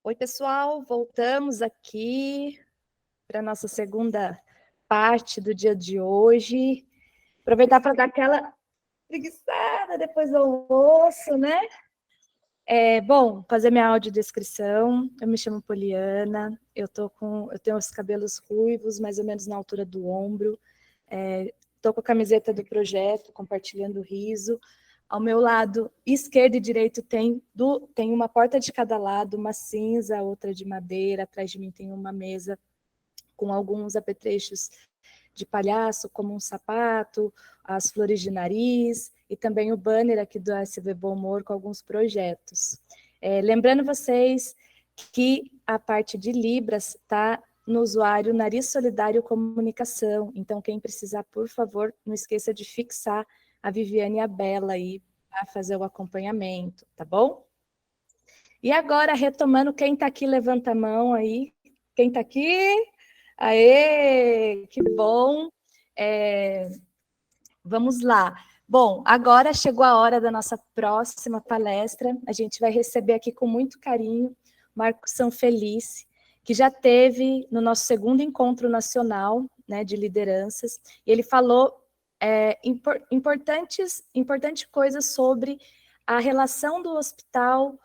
Oi, pessoal, voltamos aqui para a nossa segunda parte do dia de hoje. Aproveitar para dar aquela preguiçada depois do almoço, né? Bom, fazer minha audiodescrição. Eu me chamo Poliana, eu tenho os cabelos ruivos, mais ou menos na altura do ombro. Estou com a camiseta do projeto, compartilhando o riso. Ao meu lado esquerdo e direito tem uma porta de cada lado, uma cinza, outra de madeira. Atrás de mim tem uma mesa com alguns apetrechos de palhaço, como um sapato, as flores de nariz, e também o banner aqui do SV Bom Humor com alguns projetos. Lembrando vocês que a parte de Libras está no usuário Nariz Solidário Comunicação. Então, quem precisar, por favor, não esqueça de fixar a Viviane e a Bela aí para fazer o acompanhamento, tá bom? E agora, retomando, quem está aqui, levanta a mão aí. Quem está aqui? Aê, que bom! Vamos lá. Bom, agora chegou a hora da nossa próxima palestra. A gente vai receber aqui com muito carinho Marco Sanfelice, que já teve no nosso segundo encontro nacional, né, de lideranças, e ele falou importantes coisas sobre a relação do hospital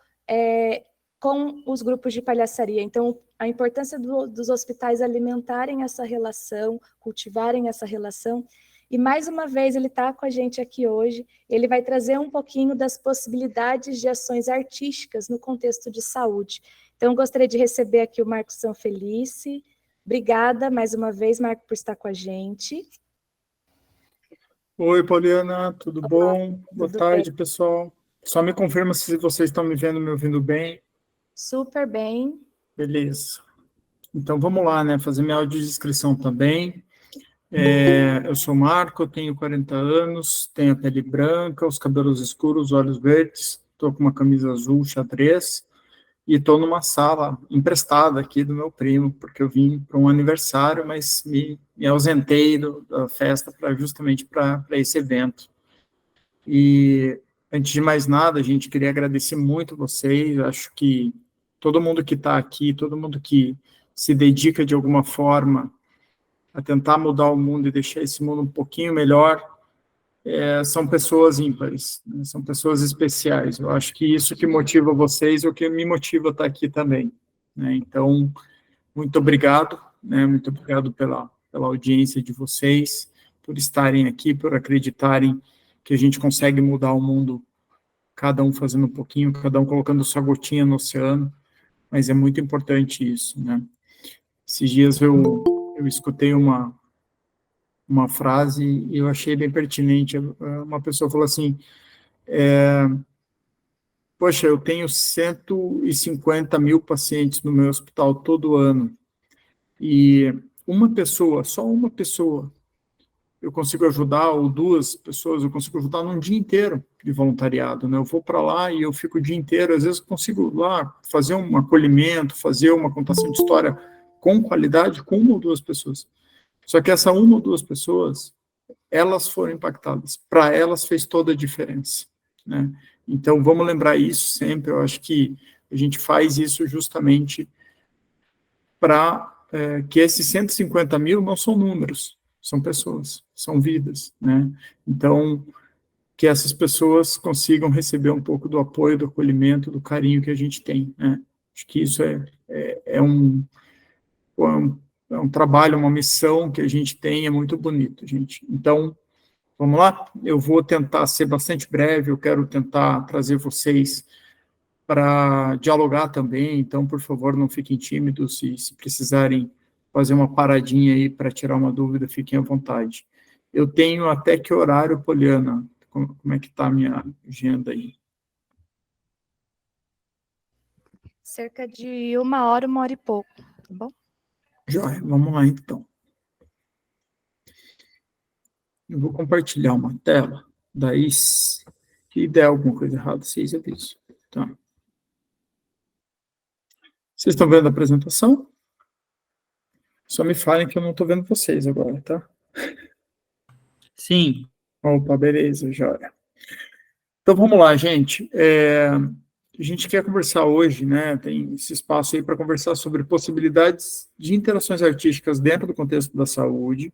com os grupos de palhaçaria. Então, a importância dos hospitais alimentarem essa relação, cultivarem essa relação. E, mais uma vez, ele está com a gente aqui hoje. Ele vai trazer um pouquinho das possibilidades de ações artísticas no contexto de saúde. Então, gostaria de receber aqui o Marco Sanfelice. Obrigada, mais uma vez, Marco, por estar com a gente. Oi, Poliana, tudo Olá, bom? Boa tudo tarde, bem? pessoal. Só me confirma se vocês estão me vendo, me ouvindo bem. Super bem. Beleza. Então, vamos lá, né? Fazer minha audiodescrição também. Eu sou Marco, eu tenho 40 anos, tenho a pele branca, os cabelos escuros, olhos verdes, estou com uma camisa azul xadrez e estou numa sala emprestada aqui do meu primo, porque eu vim para um aniversário, mas me ausentei da festa justamente para esse evento. E, antes de mais nada, a gente queria agradecer muito vocês. Acho que todo mundo que está aqui, todo mundo que se dedica de alguma forma a tentar mudar o mundo e deixar esse mundo um pouquinho melhor, são pessoas ímpares, né? São pessoas especiais. Eu acho que isso que motiva vocês é o que me motiva a estar aqui também, né? Então, muito obrigado, né? Muito obrigado pela audiência de vocês, por estarem aqui, por acreditarem que a gente consegue mudar o mundo, cada um fazendo um pouquinho, cada um colocando sua gotinha no oceano, mas é muito importante isso, né? Esses dias eu escutei uma frase e eu achei bem pertinente. Uma pessoa falou assim, poxa, eu tenho 150 mil pacientes no meu hospital todo ano, e uma pessoa, só uma pessoa, eu consigo ajudar, ou duas pessoas, eu consigo ajudar num dia inteiro de voluntariado, né? Eu vou para lá e eu fico o dia inteiro, às vezes eu consigo lá fazer um acolhimento, fazer uma contação de história com qualidade com uma ou duas pessoas. Só que essa uma ou duas pessoas, elas foram impactadas. Para elas fez toda a diferença, né? Então, vamos lembrar isso sempre. Eu acho que a gente faz isso justamente para que esses 150 mil não são números, são pessoas, são vidas, né? Então, que essas pessoas consigam receber um pouco do apoio, do acolhimento, do carinho que a gente tem, né? Acho que isso é um trabalho, uma missão que a gente tem, é muito bonito, gente. Então, vamos lá? Eu vou tentar ser bastante breve, eu quero tentar trazer vocês para dialogar também, então, por favor, não fiquem tímidos, se precisarem fazer uma paradinha aí para tirar uma dúvida, fiquem à vontade. Eu tenho até que horário, Poliana? Como é que está a minha agenda aí? Cerca de uma hora e pouco, tá bom? Joia, vamos lá então. Eu vou compartilhar uma tela, daí, se der alguma coisa errada, vocês avisam. Tá. Vocês estão vendo a apresentação? Só me falem que eu não estou vendo vocês agora, tá? Sim. Opa, beleza, joia. Então, vamos lá, gente. a gente quer conversar hoje, né, tem esse espaço aí para conversar sobre possibilidades de interações artísticas dentro do contexto da saúde,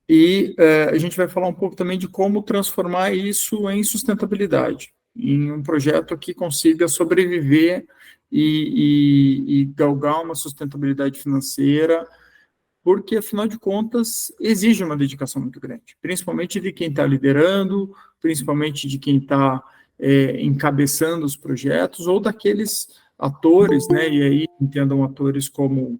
e a gente vai falar um pouco também de como transformar isso em sustentabilidade, em um projeto que consiga sobreviver e galgar uma sustentabilidade financeira, porque, afinal de contas, exige uma dedicação muito grande, principalmente de quem está liderando, principalmente de quem está encabeçando os projetos, ou daqueles atores, né, e aí entendam atores como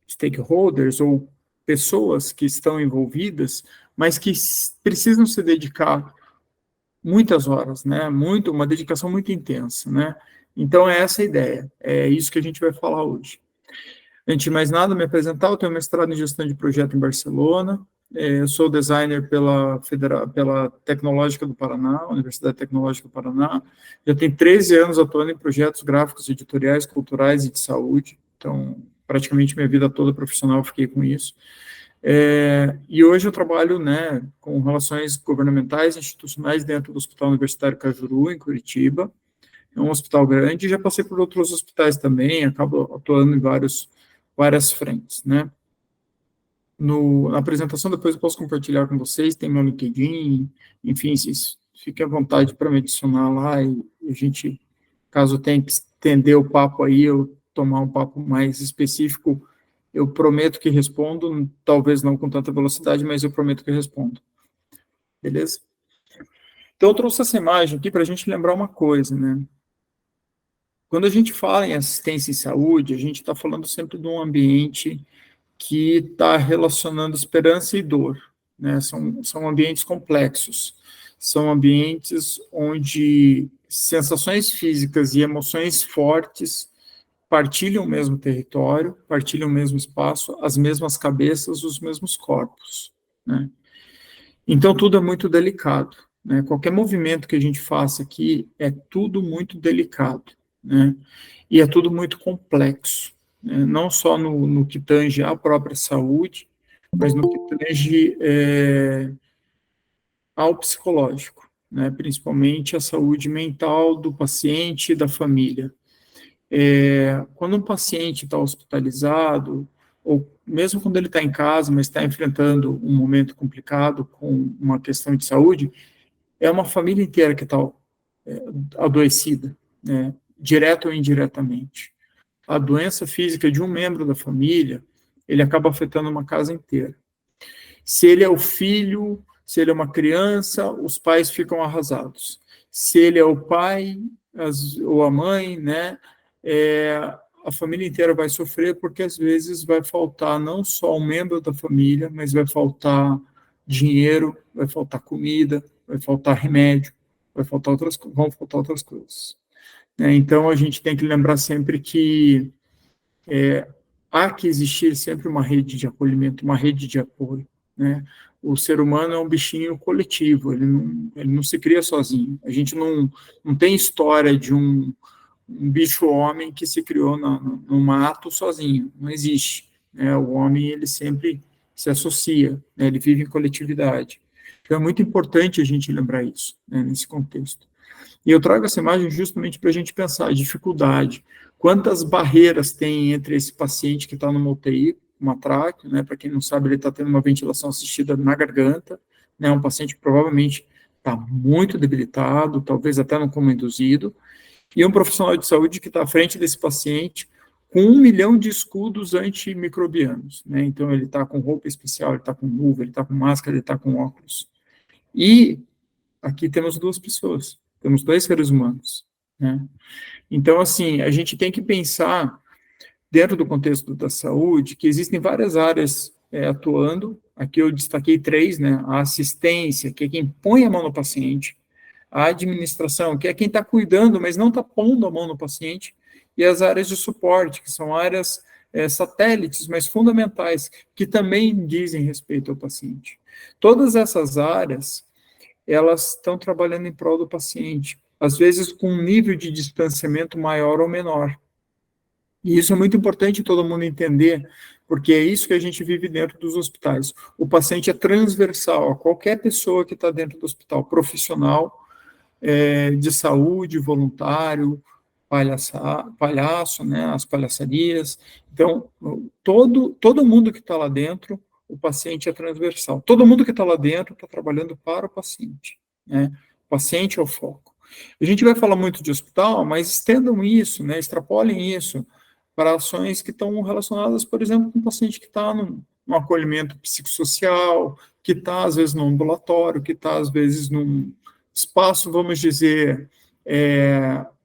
stakeholders, ou pessoas que estão envolvidas, mas que precisam se dedicar muitas horas, né, uma dedicação muito intensa, né. Então, é essa a ideia, é isso que a gente vai falar hoje. Antes de mais nada, me apresentar, eu tenho mestrado em gestão de projeto em Barcelona, eu sou designer pela Tecnológica do Paraná, Universidade Tecnológica do Paraná, já tenho 13 anos atuando em projetos gráficos, editoriais, culturais e de saúde, então, praticamente minha vida toda profissional eu fiquei com isso. E hoje eu trabalho, né, com relações governamentais e institucionais dentro do Hospital Universitário Cajuru, em Curitiba, é um hospital grande, e já passei por outros hospitais também, acabo atuando em várias frentes, né. Na apresentação, depois eu posso compartilhar com vocês, tem meu LinkedIn, enfim, vocês fiquem à vontade para me adicionar lá, e a gente, caso tenha que estender o papo aí, eu tomar um papo mais específico, eu prometo que respondo, talvez não com tanta velocidade, mas eu prometo que respondo. Beleza? Então, eu trouxe essa imagem aqui para a gente lembrar uma coisa, né? Quando a gente fala em assistência em saúde, a gente está falando sempre de um ambiente que está relacionando esperança e dor, né? São ambientes complexos, são ambientes onde sensações físicas e emoções fortes partilham o mesmo território, partilham o mesmo espaço, as mesmas cabeças, os mesmos corpos, né? Então, tudo é muito delicado, né? Qualquer movimento que a gente faça aqui é tudo muito delicado, né? E é tudo muito complexo, né? Não só no que tange à própria saúde, mas no que tange ao psicológico, né? Principalmente a saúde mental do paciente e da família. Quando um paciente está hospitalizado, ou mesmo quando ele está em casa, mas está enfrentando um momento complicado com uma questão de saúde, é uma família inteira que está adoecida, né, direto ou indiretamente. A doença física de um membro da família, ele acaba afetando uma casa inteira. Se ele é o filho, se ele é uma criança, os pais ficam arrasados. Se ele é o pai ou a mãe, né, a família inteira vai sofrer, porque às vezes vai faltar não só um membro da família, mas vai faltar dinheiro, vai faltar comida, vai faltar remédio, vão faltar outras coisas. Então, a gente tem que lembrar sempre que há que existir sempre uma rede de acolhimento, uma rede de apoio, né? O ser humano é um bichinho coletivo, ele não se cria sozinho. A gente não tem história de um bicho-homem que se criou no mato sozinho, não existe, né? O homem, ele sempre se associa, né? Ele vive em coletividade. Então, é muito importante a gente lembrar isso, né, nesse contexto. E eu trago essa imagem justamente para a gente pensar a dificuldade, quantas barreiras tem entre esse paciente que está numa UTI, uma traque, né, para quem não sabe, ele está tendo uma ventilação assistida na garganta, né, um paciente que provavelmente está muito debilitado, talvez até no coma induzido, e um profissional de saúde que está à frente desse paciente com 1 milhão de escudos antimicrobianos, né, então ele está com roupa especial, ele está com luva, ele está com máscara, ele está com óculos. E aqui temos 2 pessoas, temos 2 seres humanos, né. Então, assim, a gente tem que pensar, dentro do contexto da saúde, que existem várias áreas atuando, aqui eu destaquei 3, né, a assistência, que é quem põe a mão no paciente, a administração, que é quem está cuidando, mas não está pondo a mão no paciente, e as áreas de suporte, que são áreas satélites, mas fundamentais, que também dizem respeito ao paciente. Todas essas áreas, elas estão trabalhando em prol do paciente, às vezes com um nível de distanciamento maior ou menor. E isso é muito importante todo mundo entender, porque é isso que a gente vive dentro dos hospitais. O paciente é transversal a qualquer pessoa que está dentro do hospital, profissional, de saúde, voluntário, palhaço, né, as palhaçarias. Então, todo mundo que está lá dentro, o paciente é transversal. Todo mundo que está lá dentro está trabalhando para o paciente, né? O paciente é o foco. A gente vai falar muito de hospital, mas estendam isso, né, extrapolem isso para ações que estão relacionadas, por exemplo, com um paciente que está num acolhimento psicossocial, que está, às vezes, no ambulatório, que está, às vezes, num espaço, vamos dizer,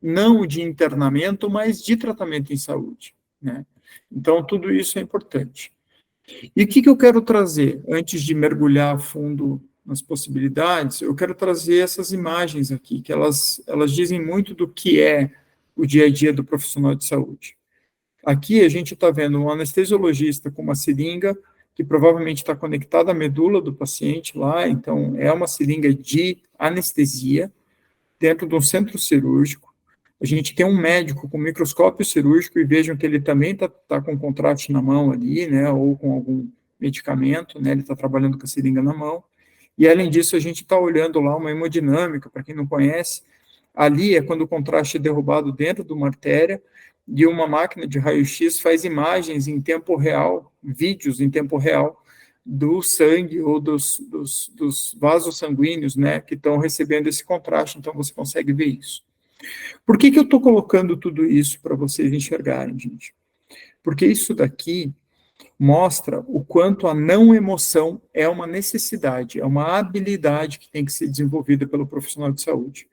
não de internamento, mas de tratamento em saúde, né? Então, tudo isso é importante. E o que eu quero trazer? Antes de mergulhar a fundo nas possibilidades, eu quero trazer essas imagens aqui, que elas dizem muito do que é o dia a dia do profissional de saúde. Aqui a gente está vendo um anestesiologista com uma seringa, que provavelmente está conectada à medula do paciente lá, então é uma seringa de anestesia, dentro de um centro cirúrgico. A gente tem um médico com microscópio cirúrgico, e vejam que ele também está com contraste na mão ali, né, ou com algum medicamento, né, ele está trabalhando com a seringa na mão. E, além disso, a gente está olhando lá uma hemodinâmica, para quem não conhece, ali é quando o contraste é derrubado dentro de uma artéria, e uma máquina de raio-x faz imagens em tempo real, vídeos em tempo real, do sangue ou dos vasos sanguíneos, né, que estão recebendo esse contraste, então você consegue ver isso. Por que eu estou colocando tudo isso para vocês enxergarem, gente? Porque isso daqui mostra o quanto a não emoção é uma necessidade, é uma habilidade que tem que ser desenvolvida pelo profissional de saúde.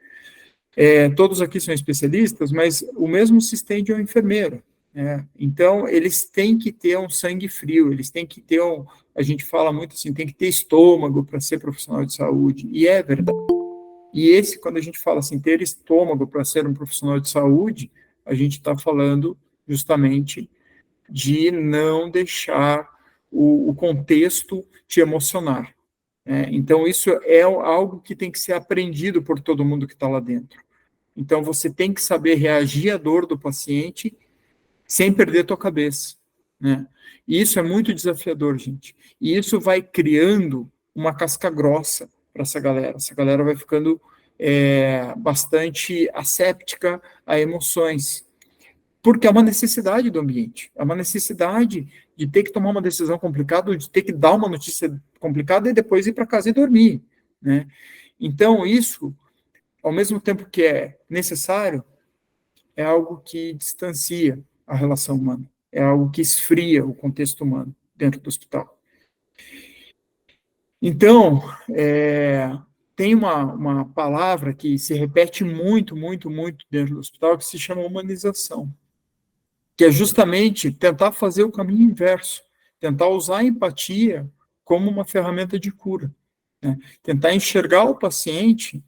Todos aqui são especialistas, mas o mesmo se estende ao enfermeiro. Então, eles têm que ter um sangue frio, eles têm que ter a gente fala muito assim, tem que ter estômago para ser profissional de saúde, e é verdade. E quando a gente fala assim, ter estômago para ser um profissional de saúde, a gente está falando justamente de não deixar o contexto te emocionar. Então, isso é algo que tem que ser aprendido por todo mundo que está lá dentro. Então, você tem que saber reagir à dor do paciente sem perder tua cabeça, né? E isso é muito desafiador, gente. E isso vai criando uma casca grossa para essa galera. Essa galera vai ficando bastante asséptica a emoções, porque é uma necessidade do ambiente, é uma necessidade de ter que tomar uma decisão complicada, de ter que dar uma notícia complicada e depois ir para casa e dormir, né? Então, isso, ao mesmo tempo que é necessário, é algo que distancia a relação humana, é algo que esfria o contexto humano dentro do hospital. Então, tem uma palavra que se repete muito, muito, muito dentro do hospital, que se chama humanização, que é justamente tentar fazer o caminho inverso, tentar usar a empatia como uma ferramenta de cura, né? Tentar enxergar o paciente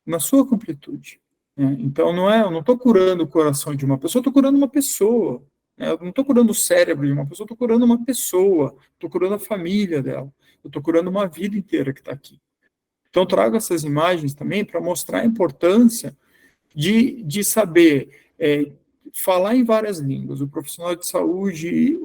na sua completude. Então, eu não estou curando o coração de uma pessoa, estou curando uma pessoa. Eu não estou curando o cérebro de uma pessoa, estou curando uma pessoa, estou curando a família dela, eu estou curando uma vida inteira que está aqui. Então, trago essas imagens também para mostrar a importância de saber falar em várias línguas. O profissional de saúde,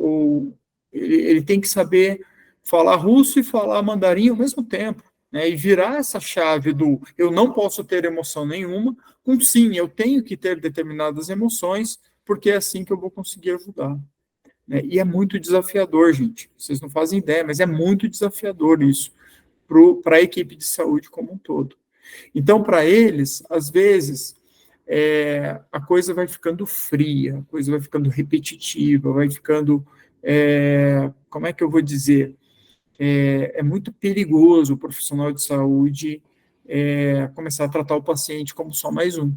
ele tem que saber falar russo e falar mandarim ao mesmo tempo, né, e virar essa chave do eu não posso ter emoção nenhuma, com sim, eu tenho que ter determinadas emoções, porque é assim que eu vou conseguir ajudar. E é muito desafiador, gente. Vocês não fazem ideia, mas é muito desafiador isso para a equipe de saúde como um todo. Então, para eles, às vezes, a coisa vai ficando fria, a coisa vai ficando repetitiva, vai ficando, como é que eu vou dizer? É muito perigoso o profissional de saúde começar a tratar o paciente como só mais um,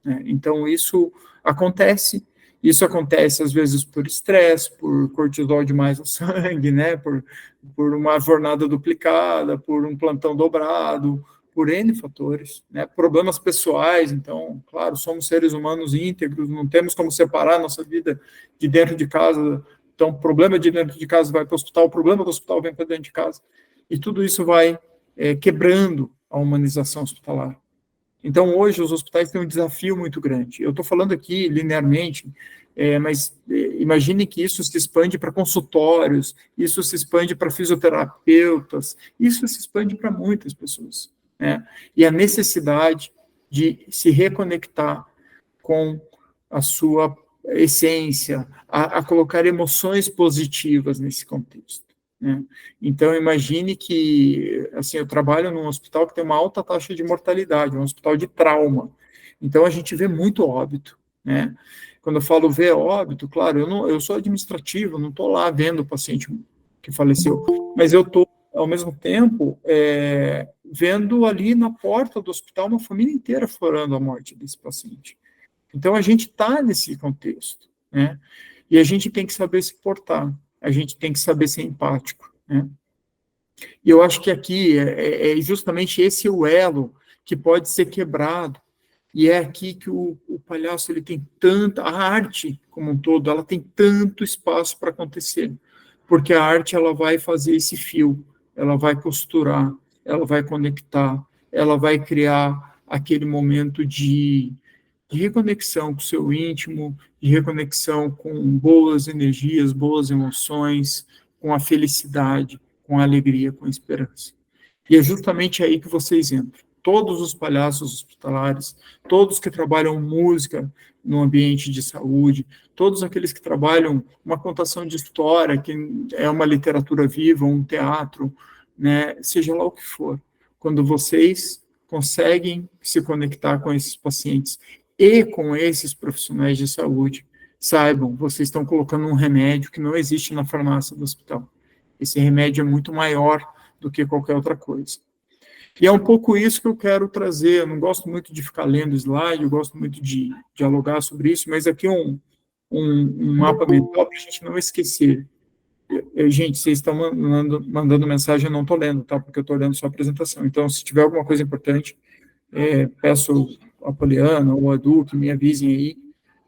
né? Então, isso acontece às vezes por estresse, por cortisol demais no sangue, né? Por uma jornada duplicada, por um plantão dobrado, por N fatores, né? Problemas pessoais. Então, claro, somos seres humanos íntegros, não temos como separar nossa vida de dentro de casa. Então, o problema de dentro de casa vai para o hospital, o problema do hospital vem para dentro de casa, e tudo isso vai quebrando a humanização hospitalar. Então, hoje, os hospitais têm um desafio muito grande. Eu estou falando aqui linearmente, mas imagine que isso se expande para consultórios, isso se expande para fisioterapeutas, isso se expande para muitas pessoas, né? E a necessidade de se reconectar com a sua essência, a colocar emoções positivas nesse contexto, né? Então, imagine que, assim, eu trabalho num hospital que tem uma alta taxa de mortalidade, um hospital de trauma. Então, a gente vê muito óbito, né? Quando eu falo ver óbito, claro, eu sou administrativo, não estou lá vendo o paciente que faleceu, mas eu estou, ao mesmo tempo, vendo ali na porta do hospital uma família inteira chorando a morte desse paciente. Então, a gente está nesse contexto, né? E a gente tem que saber se portar, a gente tem que saber ser empático, né? E eu acho que aqui é justamente esse o elo que pode ser quebrado, e é aqui que o palhaço ele tem tanta, a arte como um todo, ela tem tanto espaço para acontecer, porque a arte ela vai fazer esse fio, ela vai costurar, ela vai conectar, ela vai criar aquele momento de reconexão com o seu íntimo, de reconexão com boas energias, boas emoções, com a felicidade, com a alegria, com a esperança. E é justamente aí que vocês entram. Todos os palhaços hospitalares, todos que trabalham música no ambiente de saúde, todos aqueles que trabalham uma contação de história, que é uma literatura viva, um teatro, né, seja lá o que for. Quando vocês conseguem se conectar com esses pacientes e com esses profissionais de saúde, saibam, vocês estão colocando um remédio que não existe na farmácia do hospital. Esse remédio é muito maior do que qualquer outra coisa. E é um pouco isso que eu quero trazer. Eu não gosto muito de ficar lendo slide, eu gosto muito de dialogar sobre isso, mas aqui um mapa mental para a gente não esquecer. Gente, vocês estão mandando mensagem, eu não estou lendo, tá? Porque eu estou lendo só a apresentação. Então, se tiver alguma coisa importante, peço a Poliana ou a Edu que me avisem aí,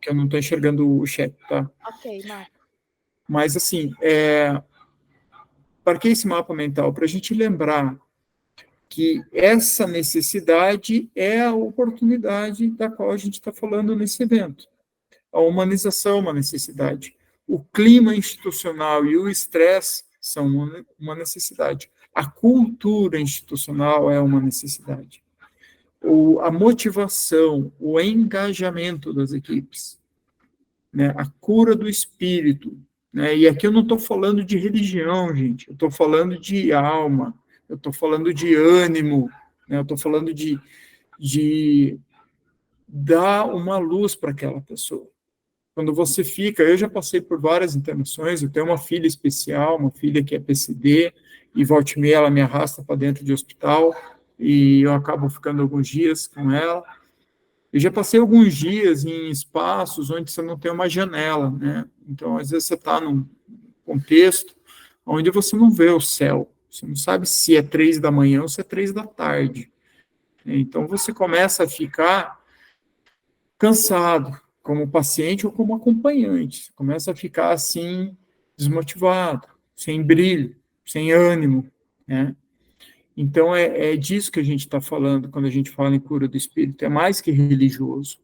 que eu não estou enxergando o chat, tá? Ok, Marco. Mas, assim, para que esse mapa mental? Para a gente lembrar que essa necessidade é a oportunidade da qual a gente está falando nesse evento. A humanização é uma necessidade. O clima institucional e o estresse são uma necessidade. A cultura institucional é uma necessidade. A motivação, o engajamento das equipes, né? A cura do espírito, né? E aqui eu não estou falando de religião, gente, eu estou falando de alma, eu estou falando de ânimo, né? Eu estou falando de dar uma luz para aquela pessoa. Quando você fica, eu já passei por várias internações, eu tenho uma filha especial, uma filha que é PCD, e volta e meia ela me arrasta para dentro de hospital, e eu acabo ficando alguns dias com ela. Eu já passei alguns dias em espaços onde você não tem uma janela, né? Então, às vezes você está num contexto onde você não vê o céu, você não sabe se é 3 da manhã ou se é 3 da tarde. Então, você começa a ficar cansado, como paciente ou como acompanhante. Você começa a ficar assim, desmotivado, sem brilho, sem ânimo, né? Então, é disso que a gente está falando quando a gente fala em cura do espírito. É mais que religioso,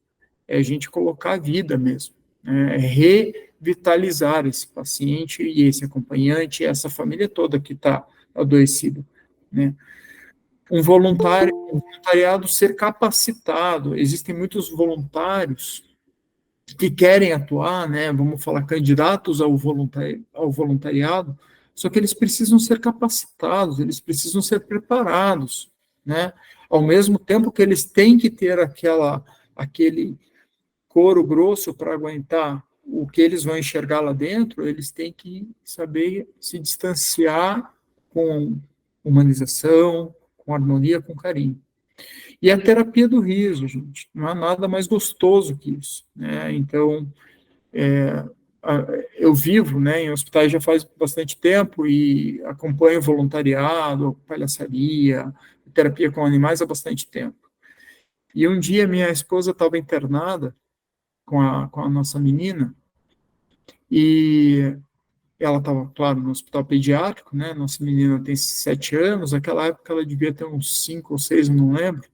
é a gente colocar a vida mesmo, né? É revitalizar esse paciente e esse acompanhante, e essa família toda que está adoecida, né? Um voluntariado ser capacitado. Existem muitos voluntários que querem atuar, né, vamos falar, candidatos ao voluntariado, só que eles precisam ser capacitados, eles precisam ser preparados, né, ao mesmo tempo que eles têm que ter aquele couro grosso para aguentar o que eles vão enxergar lá dentro, eles têm que saber se distanciar com humanização, com harmonia, com carinho. E a terapia do riso, gente, não há nada mais gostoso que isso, né? Então, eu vivo, né, em hospitais já faz bastante tempo e acompanho voluntariado, palhaçaria, terapia com animais há bastante tempo. E um dia minha esposa estava internada com a nossa menina e ela estava, claro, no hospital pediátrico, né? Nossa menina tem 7 anos, naquela época ela devia ter uns 5 ou 6, eu não lembro.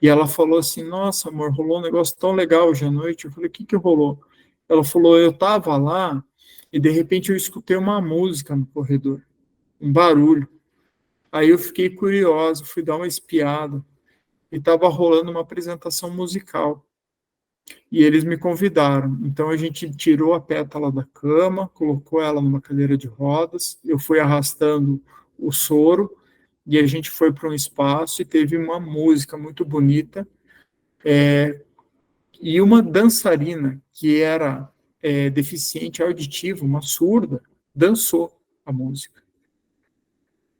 E ela falou assim, nossa, amor, rolou um negócio tão legal hoje à noite. Eu falei, o que que rolou? Ela falou, eu estava lá e de repente eu escutei uma música no corredor, um barulho. Aí eu fiquei curioso, fui dar uma espiada. e estava rolando uma apresentação musical. E eles me convidaram. Então a gente tirou a pétala da cama, colocou ela numa cadeira de rodas, eu fui arrastando o soro, e a gente foi para um espaço e teve uma música muito bonita, e uma dançarina que era deficiente auditivo, uma surda, dançou a música.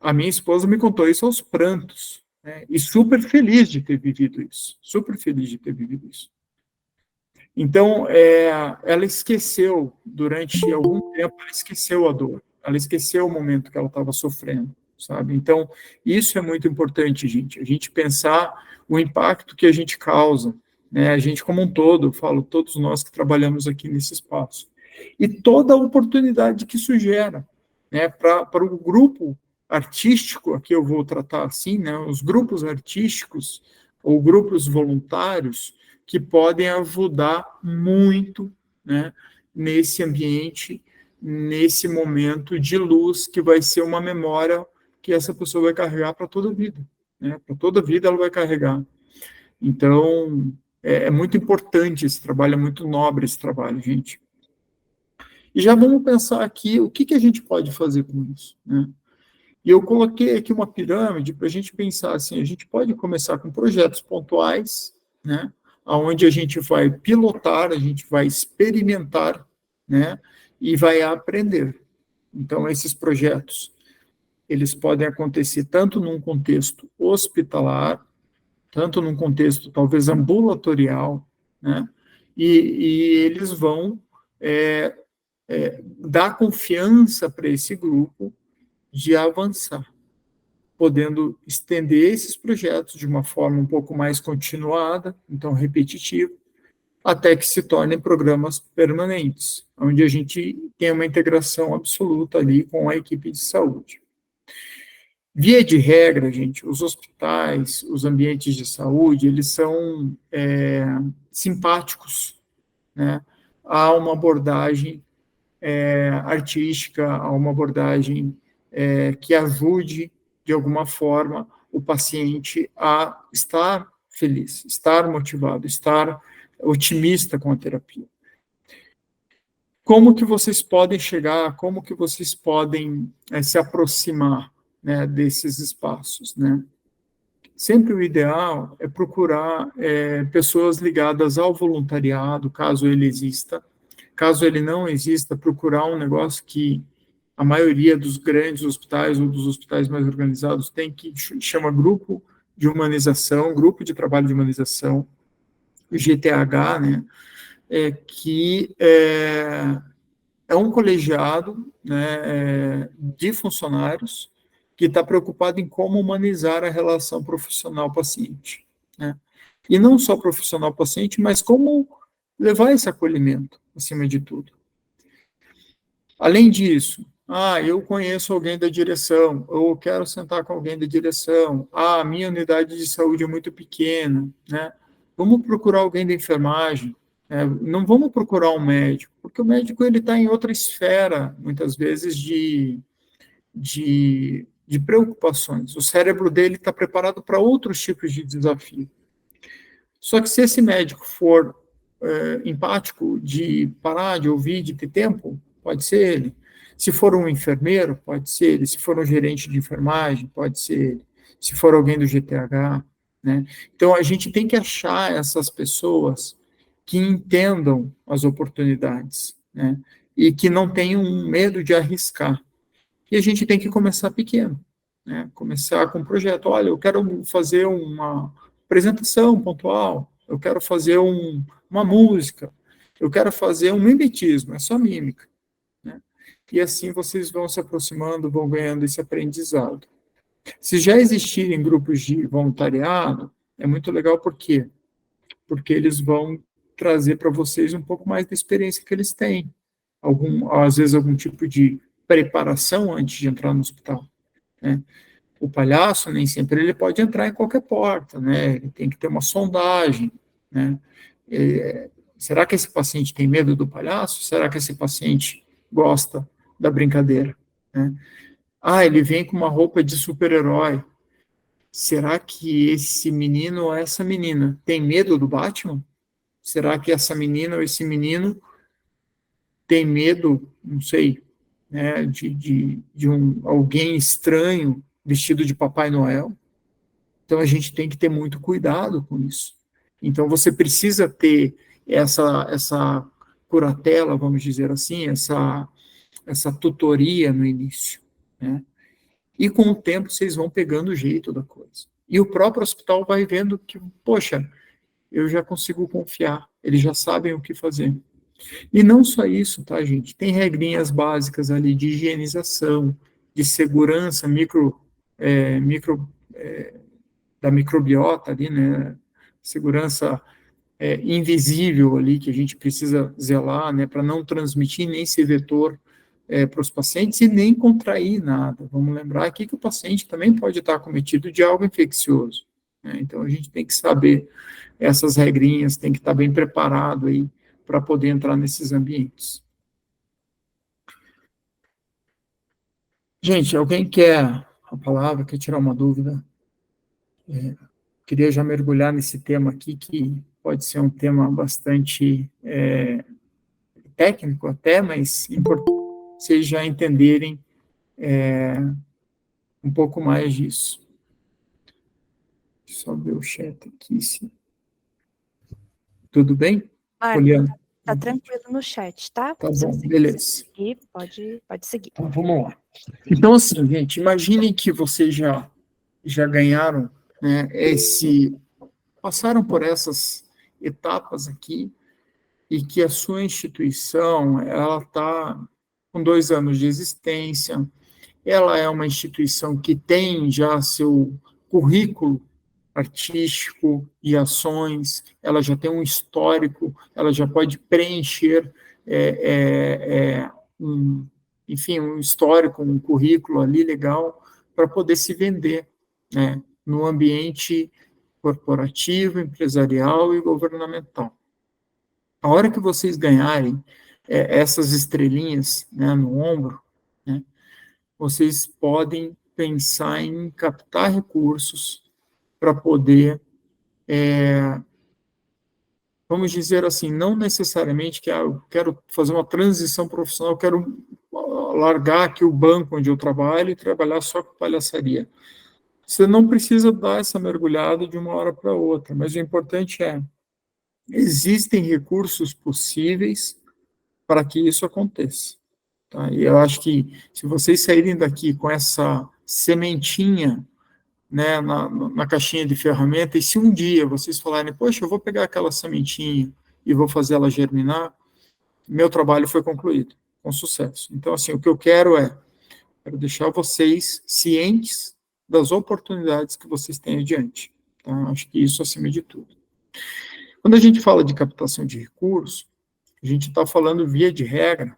A minha esposa me contou isso aos prantos, né? E super feliz de ter vivido isso, super feliz de ter vivido isso. Então, ela esqueceu, durante algum tempo, ela esqueceu a dor, ela esqueceu o momento que ela estava sofrendo, sabe? Então, isso é muito importante, gente, a gente pensar o impacto que a gente causa, né? A gente como um todo, eu falo, todos nós que trabalhamos aqui nesse espaço, e toda a oportunidade que isso gera, né? Para o grupo artístico, aqui eu vou tratar assim, né? Os grupos artísticos, ou grupos voluntários, que podem ajudar muito, né, nesse ambiente, nesse momento de luz, que vai ser uma memória que essa pessoa vai carregar para toda a vida, né? Para toda a vida ela vai carregar. Então, é muito importante esse trabalho, é muito nobre esse trabalho, gente. E já vamos pensar aqui o que a gente pode fazer com isso, né? E eu coloquei aqui uma pirâmide para a gente pensar assim, a gente pode começar com projetos pontuais, né, onde a gente vai pilotar, a gente vai experimentar, né, e vai aprender. Então, esses projetos, eles podem acontecer tanto num contexto hospitalar, tanto num contexto talvez ambulatorial, né, e eles vão dar confiança para esse grupo de avançar, podendo estender esses projetos de uma forma um pouco mais continuada, então repetitiva, até que se tornem programas permanentes, onde a gente tem uma integração absoluta ali com a equipe de saúde. Via de regra, gente, os hospitais, os ambientes de saúde, eles são simpáticos, né? Há uma abordagem artística, há uma abordagem que ajude, de alguma forma, o paciente a estar feliz, estar motivado, estar otimista com a terapia. Como que vocês podem chegar, como que vocês podem se aproximar, né, desses espaços, né? Sempre o ideal é procurar pessoas ligadas ao voluntariado, caso ele exista. Caso ele não exista, procurar um negócio que a maioria dos grandes hospitais ou dos hospitais mais organizados tem, que chama grupo de humanização, grupo de trabalho de humanização, o GTH, né, que é um colegiado, né, de funcionários que está preocupado em como humanizar a relação profissional-paciente, né? E não só profissional-paciente, mas como levar esse acolhimento, acima de tudo. Além disso, eu conheço alguém da direção, ou eu quero sentar com alguém da direção, a minha unidade de saúde é muito pequena, né? Vamos procurar alguém da enfermagem, não vamos procurar um médico, porque o médico ele está em outra esfera, muitas vezes, de preocupações. O cérebro dele está preparado para outros tipos de desafio. Só que se esse médico for empático, de parar de ouvir, de ter tempo, pode ser ele. Se for um enfermeiro, pode ser ele. Se for um gerente de enfermagem, pode ser ele. Se for alguém do GTH, né? Então, a gente tem que achar essas pessoas que entendam as oportunidades, né? E que não tenham medo de arriscar. E a gente tem que começar pequeno, né? Começar com um projeto. Olha, eu quero fazer uma apresentação pontual, eu quero fazer uma música, eu quero fazer um mimetismo, é só mímica, né? E assim vocês vão se aproximando, vão ganhando esse aprendizado. Se já existirem grupos de voluntariado, é muito legal, por quê? Porque eles vão trazer para vocês um pouco mais da experiência que eles têm, às vezes algum tipo de preparação antes de entrar no hospital, né? O palhaço, nem sempre ele pode entrar em qualquer porta, né? Ele tem que ter uma sondagem, né? Será que esse paciente tem medo do palhaço? Será que esse paciente gosta da brincadeira, né? Ele vem com uma roupa de super-herói. será que esse menino ou essa menina tem medo do Batman? Será que essa menina ou esse menino tem medo, não sei, né, de alguém estranho vestido de Papai Noel? Então a gente tem que ter muito cuidado com isso. Então você precisa ter essa curatela, vamos dizer assim, essa tutoria no início, né? E com o tempo vocês vão pegando o jeito da coisa. E o próprio hospital vai vendo que, poxa, eu já consigo confiar, eles já sabem o que fazer. E não só isso, tá, gente? Tem regrinhas básicas ali de higienização, de segurança micro da microbiota ali, né? Segurança invisível ali que a gente precisa zelar, né? Para não transmitir nem ser vetor para os pacientes e nem contrair nada. Vamos lembrar aqui que o paciente também pode estar cometido de algo infeccioso, né? Então a gente tem que saber essas regrinhas, tem que estar bem preparado aí para poder entrar nesses ambientes. Gente, alguém quer a palavra, quer tirar uma dúvida? Queria já mergulhar nesse tema aqui, que pode ser um tema bastante técnico até, mas importante vocês já entenderem um pouco mais disso. Deixa eu só ver o chat aqui. Tudo bem, Marco, Poliana? tá tranquilo no chat, tá? Tá Se bom, você beleza. quiser seguir, pode seguir. Então, vamos lá. Então, assim, gente, imaginem que vocês já ganharam, né, passaram por essas etapas aqui e que a sua instituição, ela está com 2 anos de existência, ela é uma instituição que tem já seu currículo artístico e ações, ela já tem um histórico, ela já pode preencher um, enfim, um histórico, um currículo ali legal para poder se vender, né, no ambiente corporativo, empresarial e governamental. A hora que vocês ganharem essas estrelinhas, né, no ombro, né, vocês podem pensar em captar recursos para poder, vamos dizer assim, não necessariamente que eu quero fazer uma transição profissional, eu quero largar aqui o banco onde eu trabalho e trabalhar só com palhaçaria. Você não precisa dar essa mergulhada de uma hora para outra, mas o importante existem recursos possíveis para que isso aconteça. Tá? E eu acho que se vocês saírem daqui com essa sementinha, né, na caixinha de ferramenta, e se um dia vocês falarem, poxa, eu vou pegar aquela sementinha e vou fazer ela germinar, meu trabalho foi concluído, com sucesso. Então, assim, o que eu quero deixar vocês cientes das oportunidades que vocês têm adiante. Tá? Acho que isso acima de tudo. Quando a gente fala de captação de recursos, a gente está falando, via de regra,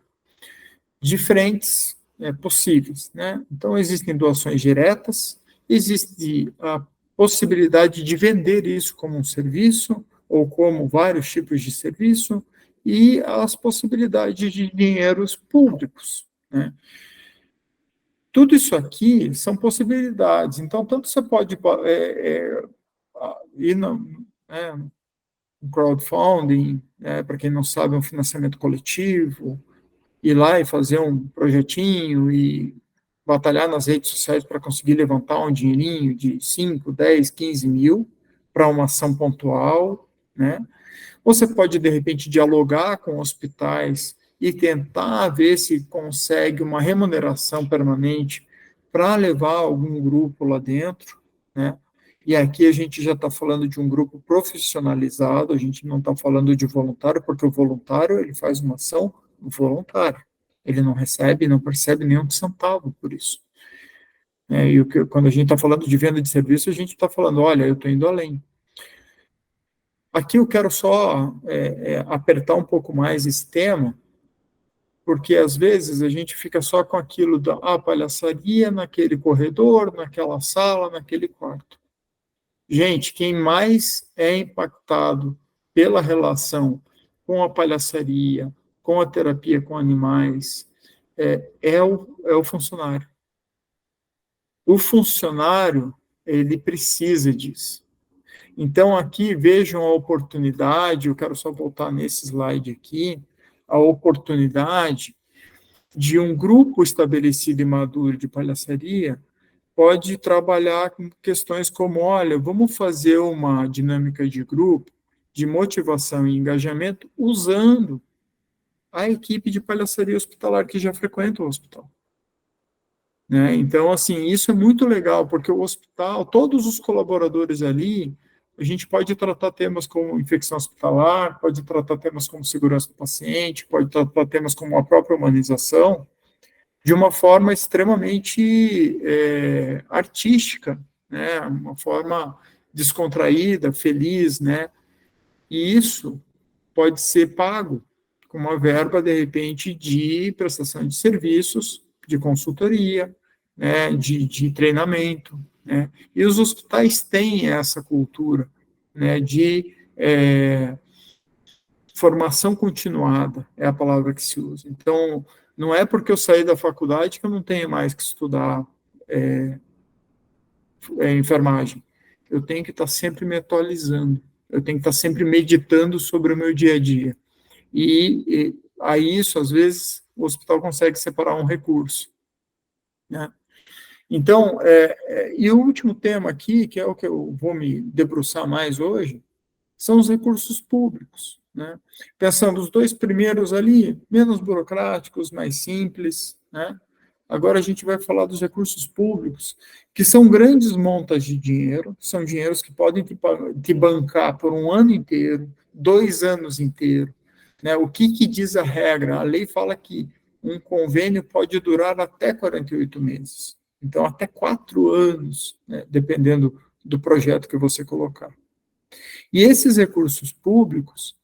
de frentes possíveis, né? Então, existem doações diretas, existe a possibilidade de vender isso como um serviço, ou como vários tipos de serviço, e as possibilidades de dinheiros públicos, né? Tudo isso aqui são possibilidades. Então, tanto você pode ir no crowdfunding, para quem não sabe, é um financiamento coletivo, ir lá e fazer um projetinho e batalhar nas redes sociais para conseguir levantar um dinheirinho de 5, 10, 15 mil para uma ação pontual, né? Você pode, de repente, dialogar com hospitais e tentar ver se consegue uma remuneração permanente para levar algum grupo lá dentro, né? E aqui a gente já está falando de um grupo profissionalizado, a gente não está falando de voluntário, porque o voluntário ele faz uma ação voluntária, ele não recebe, não percebe nenhum centavo por isso. Quando a gente está falando de venda de serviço, a gente está falando, olha, eu estou indo além. Aqui eu quero só apertar um pouco mais esse tema, porque às vezes a gente fica só com aquilo da palhaçaria naquele corredor, naquela sala, naquele quarto. Gente, quem mais é impactado pela relação com a palhaçaria, com a terapia com animais, é o funcionário. O funcionário, ele precisa disso. Então, aqui, vejam a oportunidade, eu quero só voltar nesse slide aqui, a oportunidade de um grupo estabelecido e maduro de palhaçaria pode trabalhar com questões como, olha, vamos fazer uma dinâmica de grupo, de motivação e engajamento, usando a equipe de palhaçaria hospitalar que já frequenta o hospital. Né? Então, assim, isso é muito legal, porque o hospital, todos os colaboradores ali, a gente pode tratar temas como infecção hospitalar, pode tratar temas como segurança do paciente, pode tratar temas como a própria humanização, de uma forma extremamente artística, né? Uma forma descontraída, feliz, né? E isso pode ser pago com uma verba, de repente, de prestação de serviços, de consultoria, né, de treinamento, né? E os hospitais têm essa cultura, né, de formação continuada, é a palavra que se usa. Então, não é porque eu saí da faculdade que eu não tenho mais que estudar enfermagem. Eu tenho que estar sempre me atualizando, eu tenho que estar sempre meditando sobre o meu dia a dia. E a isso, às vezes, o hospital consegue separar um recurso. Né? Então, e o último tema aqui, que é o que eu vou me debruçar mais hoje, são os recursos públicos. Né? Pensando os dois primeiros ali, menos burocráticos, mais simples. Né? Agora a gente vai falar dos recursos públicos, que são grandes montas de dinheiro, são dinheiros que podem te bancar por um ano inteiro, 2 anos inteiros. Né? O que diz a regra? A lei fala que um convênio pode durar até 48 meses. Então, até 4 anos, né? Dependendo do projeto que você colocar. E esses recursos públicos,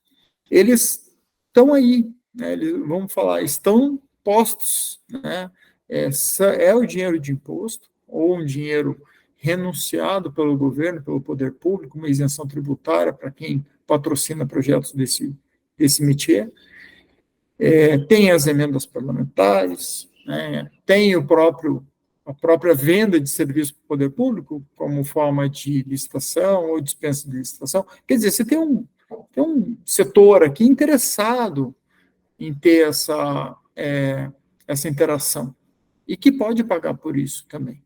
eles estão aí, né? Eles, vamos falar, estão postos, né? É o dinheiro de imposto, ou um dinheiro renunciado pelo governo, pelo poder público, uma isenção tributária para quem patrocina projetos desse métier. Tem as emendas parlamentares, né? Tem a própria venda de serviço para o poder público, como forma de licitação ou dispensa de licitação. Quer dizer, você tem um setor aqui interessado em ter essa interação e que pode pagar por isso também.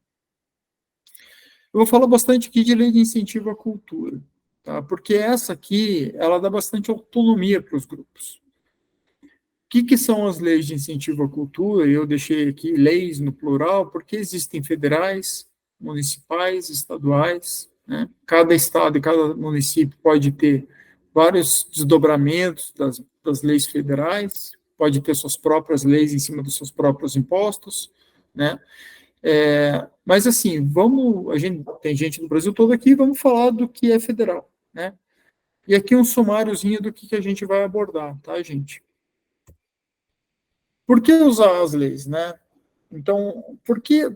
Eu vou falar bastante aqui de lei de incentivo à cultura, tá? Porque essa aqui, ela dá bastante autonomia para os grupos. O que são as leis de incentivo à cultura? Eu deixei aqui leis no plural, porque existem federais, municipais, estaduais, né? Cada estado e cada município pode ter vários desdobramentos das leis federais, pode ter suas próprias leis em cima dos seus próprios impostos, né? Mas assim, tem gente do Brasil todo aqui, vamos falar do que é federal, né? E aqui um sumáriozinho do que a gente vai abordar, tá, gente? Por que usar as leis, né? Então, por que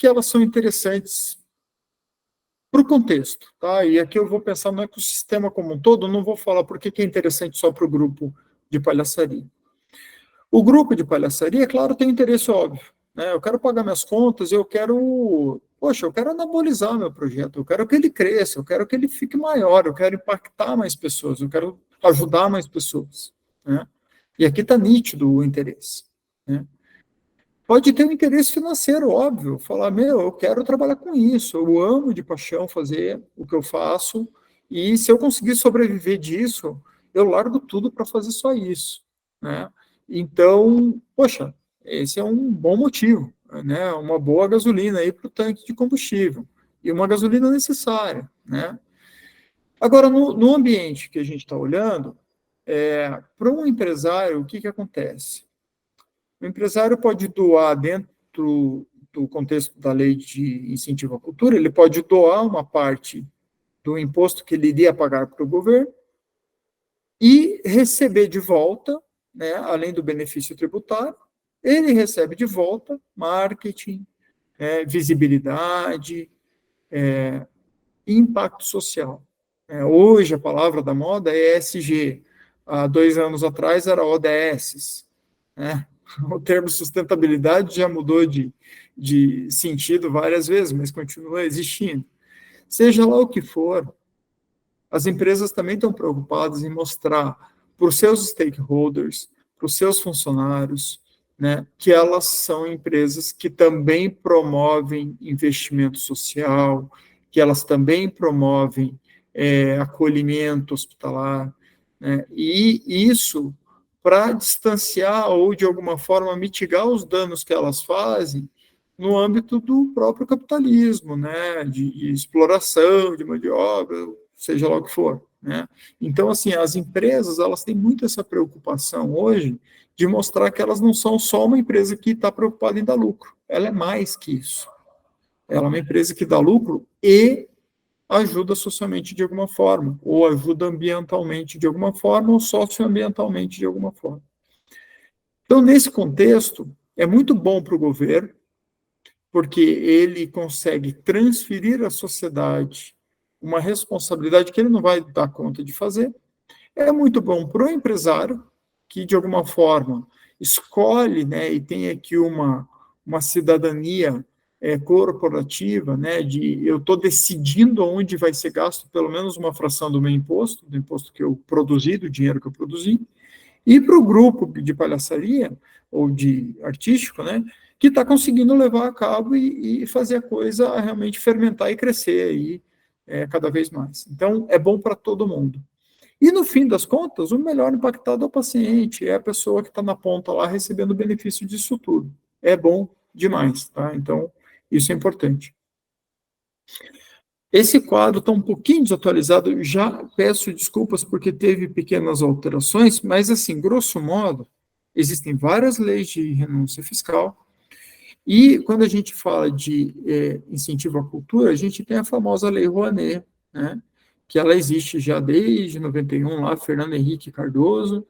elas são interessantes para o contexto, tá? E aqui eu vou pensar no ecossistema como um todo, não vou falar por que é interessante só para o grupo de palhaçaria. O grupo de palhaçaria, claro, tem interesse óbvio, né? Eu quero pagar minhas contas, eu quero anabolizar meu projeto, eu quero que ele cresça, eu quero que ele fique maior, eu quero impactar mais pessoas, eu quero ajudar mais pessoas, né? E aqui está nítido o interesse. Né? Pode ter um interesse financeiro, óbvio, falar, eu quero trabalhar com isso, eu amo de paixão fazer o que eu faço, e se eu conseguir sobreviver disso, eu largo tudo para fazer só isso. Né? Então, poxa, esse é um bom motivo, né? Uma boa gasolina aí para o tanque de combustível, e uma gasolina necessária. Né? Agora, no ambiente que a gente está olhando, para um empresário, o que acontece? O empresário pode doar dentro do contexto da lei de incentivo à cultura, ele pode doar uma parte do imposto que ele iria pagar para o governo e receber de volta, né, além do benefício tributário, ele recebe de volta marketing, visibilidade, impacto social. Hoje a palavra da moda é ESG. Há 2 anos atrás era ODS. Né? O termo sustentabilidade já mudou de sentido várias vezes, mas continua existindo. Seja lá o que for, as empresas também estão preocupadas em mostrar para os seus stakeholders, para os seus funcionários, né, que elas são empresas que também promovem investimento social, que elas também promovem acolhimento hospitalar, né, e isso para distanciar ou, de alguma forma, mitigar os danos que elas fazem no âmbito do próprio capitalismo, né, de exploração, de mão de obra, seja lá o que for, né. Então, assim, as empresas, elas têm muito essa preocupação hoje de mostrar que elas não são só uma empresa que está preocupada em dar lucro, ela é mais que isso. Ela é uma empresa que dá lucro e ajuda socialmente de alguma forma, ou ajuda ambientalmente de alguma forma, ou socioambientalmente de alguma forma. Então, nesse contexto, é muito bom para o governo, porque ele consegue transferir à sociedade uma responsabilidade que ele não vai dar conta de fazer. É muito bom para o empresário, que de alguma forma escolhe, né, e tem aqui uma cidadania corporativa, né, de eu estou decidindo onde vai ser gasto pelo menos uma fração do meu imposto, do imposto que eu produzi, do dinheiro que eu produzi, e para o grupo de palhaçaria, ou de artístico, né, que está conseguindo levar a cabo e fazer a coisa realmente fermentar e crescer aí, cada vez mais. Então, é bom para todo mundo. E, no fim das contas, o melhor impactado é o paciente, é a pessoa que está na ponta lá recebendo o benefício disso tudo. É bom demais, tá? Então, isso é importante. Esse quadro está um pouquinho desatualizado, já peço desculpas porque teve pequenas alterações, mas, assim, grosso modo, existem várias leis de renúncia fiscal, e quando a gente fala de incentivo à cultura, a gente tem a famosa Lei Rouanet, né, que ela existe já desde 91, lá, Fernando Henrique Cardoso,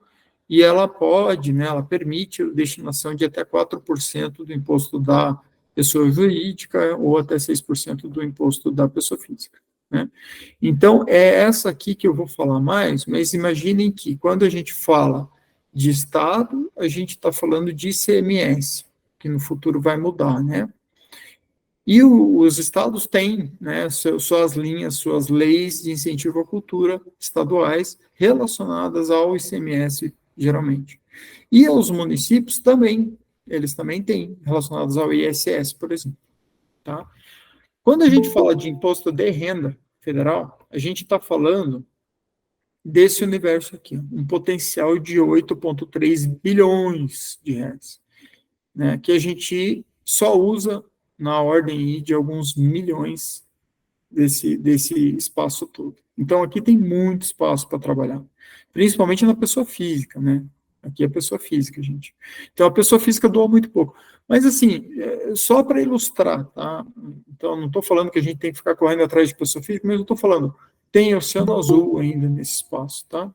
e ela pode, né, ela permite a destinação de até 4% do imposto da pessoa jurídica ou até 6% do imposto da pessoa física, né? Então, é essa aqui que eu vou falar mais, mas imaginem que quando a gente fala de Estado, a gente está falando de ICMS, que no futuro vai mudar, né? E os estados têm, né, suas linhas, suas leis de incentivo à cultura estaduais relacionadas ao ICMS, geralmente. E os municípios também, eles também têm, relacionados ao ISS, por exemplo. Tá? Quando a gente fala de imposto de renda federal, a gente está falando desse universo aqui, um potencial de 8,3 bilhões de reais, né, que a gente só usa na ordem de alguns milhões desse espaço todo. Então, aqui tem muito espaço para trabalhar, principalmente na pessoa física, né? Aqui é a pessoa física, gente. Então, a pessoa física doa muito pouco. Mas, assim, só para ilustrar, tá? Então, não estou falando que a gente tem que ficar correndo atrás de pessoa física, mas eu estou falando, tem oceano azul ainda nesse espaço, tá?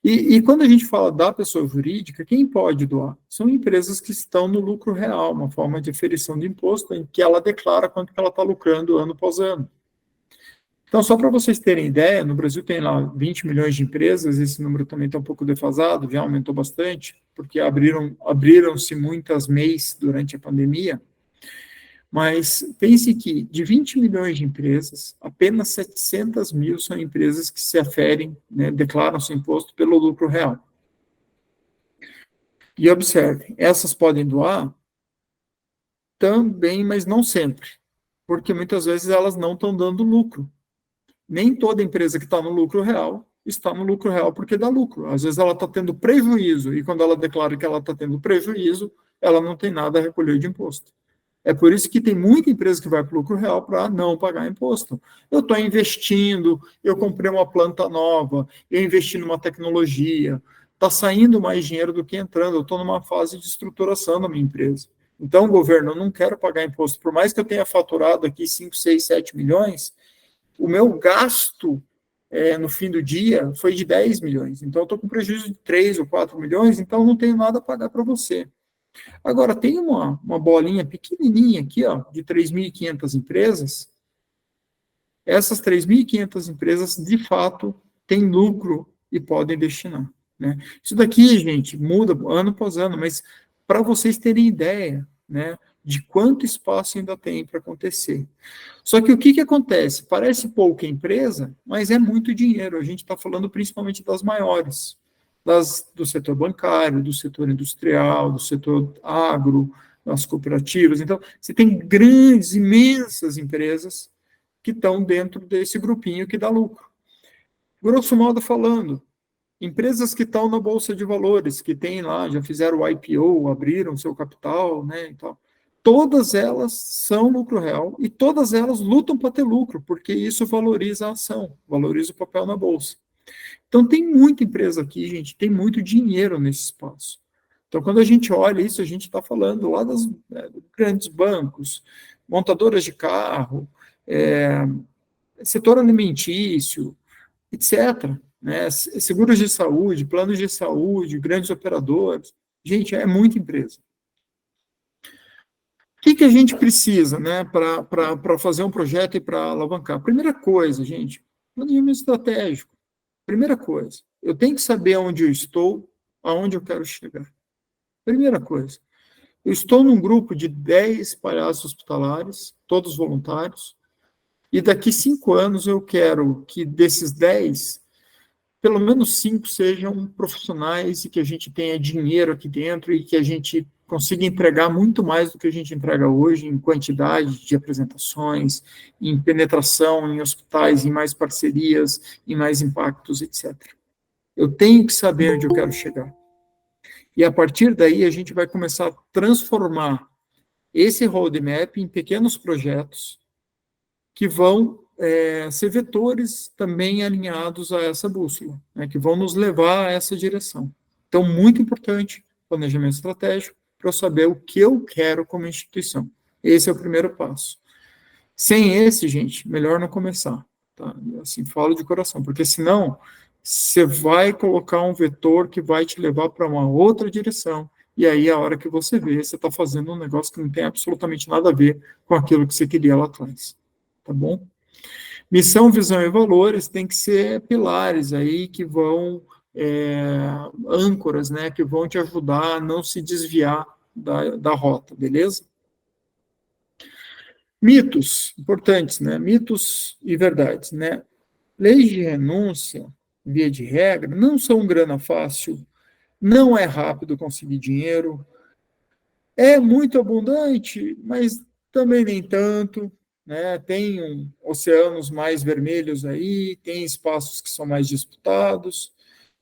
E quando a gente fala da pessoa jurídica, quem pode doar? São empresas que estão no lucro real, uma forma de aferição de imposto, em que ela declara quanto que ela está lucrando ano após ano. Então, só para vocês terem ideia, no Brasil tem lá 20 milhões de empresas, esse número também está um pouco defasado, já aumentou bastante, porque abriram-se muitas MEIs durante a pandemia, mas pense que de 20 milhões de empresas, apenas 700 mil são empresas que se aferem, né, declaram seu imposto pelo lucro real. E observem, essas podem doar também, mas não sempre, porque muitas vezes elas não estão dando lucro. Nem toda empresa que está no lucro real está no lucro real porque dá lucro. Às vezes ela está tendo prejuízo, e quando ela declara que ela está tendo prejuízo, ela não tem nada a recolher de imposto. É por isso que tem muita empresa que vai para o lucro real para não pagar imposto. Eu estou investindo, eu comprei uma planta nova, eu investi numa tecnologia, está saindo mais dinheiro do que entrando, eu estou numa fase de estruturação da minha empresa. Então, governo, eu não quero pagar imposto, por mais que eu tenha faturado aqui 5, 6, 7 milhões, o meu gasto no fim do dia foi de 10 milhões. Então, eu estou com prejuízo de 3 ou 4 milhões, então não tenho nada a pagar para você. Agora, tem uma bolinha pequenininha aqui, ó, de 3.500 empresas. Essas 3.500 empresas, de fato, têm lucro e podem destinar, né? Isso daqui, gente, muda ano após ano, mas para vocês terem ideia, né, de quanto espaço ainda tem para acontecer. Só que o que acontece? Parece pouca empresa, mas é muito dinheiro. A gente está falando principalmente das maiores, do setor bancário, do setor industrial, do setor agro, das cooperativas. Então, você tem grandes, imensas empresas que estão dentro desse grupinho que dá lucro. Grosso modo falando, empresas que estão na Bolsa de Valores, que tem lá, já fizeram o IPO, abriram seu capital, né, e tal. Todas elas são lucro real e todas elas lutam para ter lucro, porque isso valoriza a ação, valoriza o papel na Bolsa. Então, tem muita empresa aqui, gente, tem muito dinheiro nesse espaço. Então, quando a gente olha isso, a gente está falando lá dos grandes bancos, montadoras de carro, setor alimentício, etc., né? Seguros de saúde, planos de saúde, grandes operadores. Gente, é muita empresa. O que a gente precisa, né, para fazer um projeto e para alavancar? Primeira coisa, gente, planejamento estratégico. Primeira coisa, eu tenho que saber onde eu estou, aonde eu quero chegar. Primeira coisa, eu estou num grupo de 10 palhaços hospitalares, todos voluntários, e daqui 5 anos eu quero que desses 10, pelo menos 5 sejam profissionais e que a gente tenha dinheiro aqui dentro e que a gente consiga entregar muito mais do que a gente entrega hoje em quantidade de apresentações, em penetração em hospitais, em mais parcerias, em mais impactos, etc. Eu tenho que saber onde eu quero chegar. E a partir daí a gente vai começar a transformar esse roadmap em pequenos projetos que vão ser vetores também alinhados a essa bússola, né, que vão nos levar a essa direção. Então, muito importante, planejamento estratégico, para eu saber o que eu quero como instituição. Esse é o primeiro passo. Sem esse, gente, melhor não começar. Tá? Assim, falo de coração, porque senão você vai colocar um vetor que vai te levar para uma outra direção, e aí a hora que você vê, você está fazendo um negócio que não tem absolutamente nada a ver com aquilo que você queria lá atrás. Tá bom? Missão, visão e valores tem que ser pilares aí que vão, âncoras, né, que vão te ajudar a não se desviar da rota, beleza? Mitos, importantes, né, mitos e verdades, né, leis de renúncia, via de regra, não são grana fácil, não é rápido conseguir dinheiro, é muito abundante, mas também nem tanto, né? Tem oceanos mais vermelhos aí, tem espaços que são mais disputados.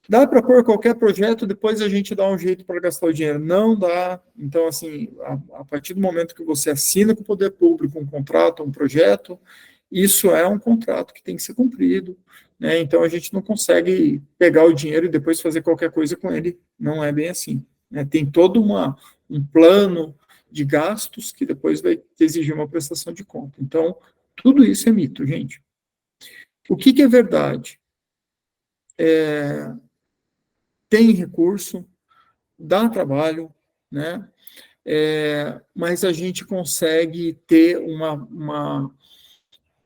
Dá para pôr qualquer projeto, depois a gente dá um jeito para gastar o dinheiro. Não dá. Então, assim, a partir do momento que você assina com o poder público um contrato, um projeto, isso é um contrato que tem que ser cumprido, né? Então, a gente não consegue pegar o dinheiro e depois fazer qualquer coisa com ele. Não é bem assim, né? Tem todo um plano de gastos que depois vai exigir uma prestação de conta. Então, tudo isso é mito, gente. O que é verdade? Tem recurso, dá trabalho, né? Mas a gente consegue ter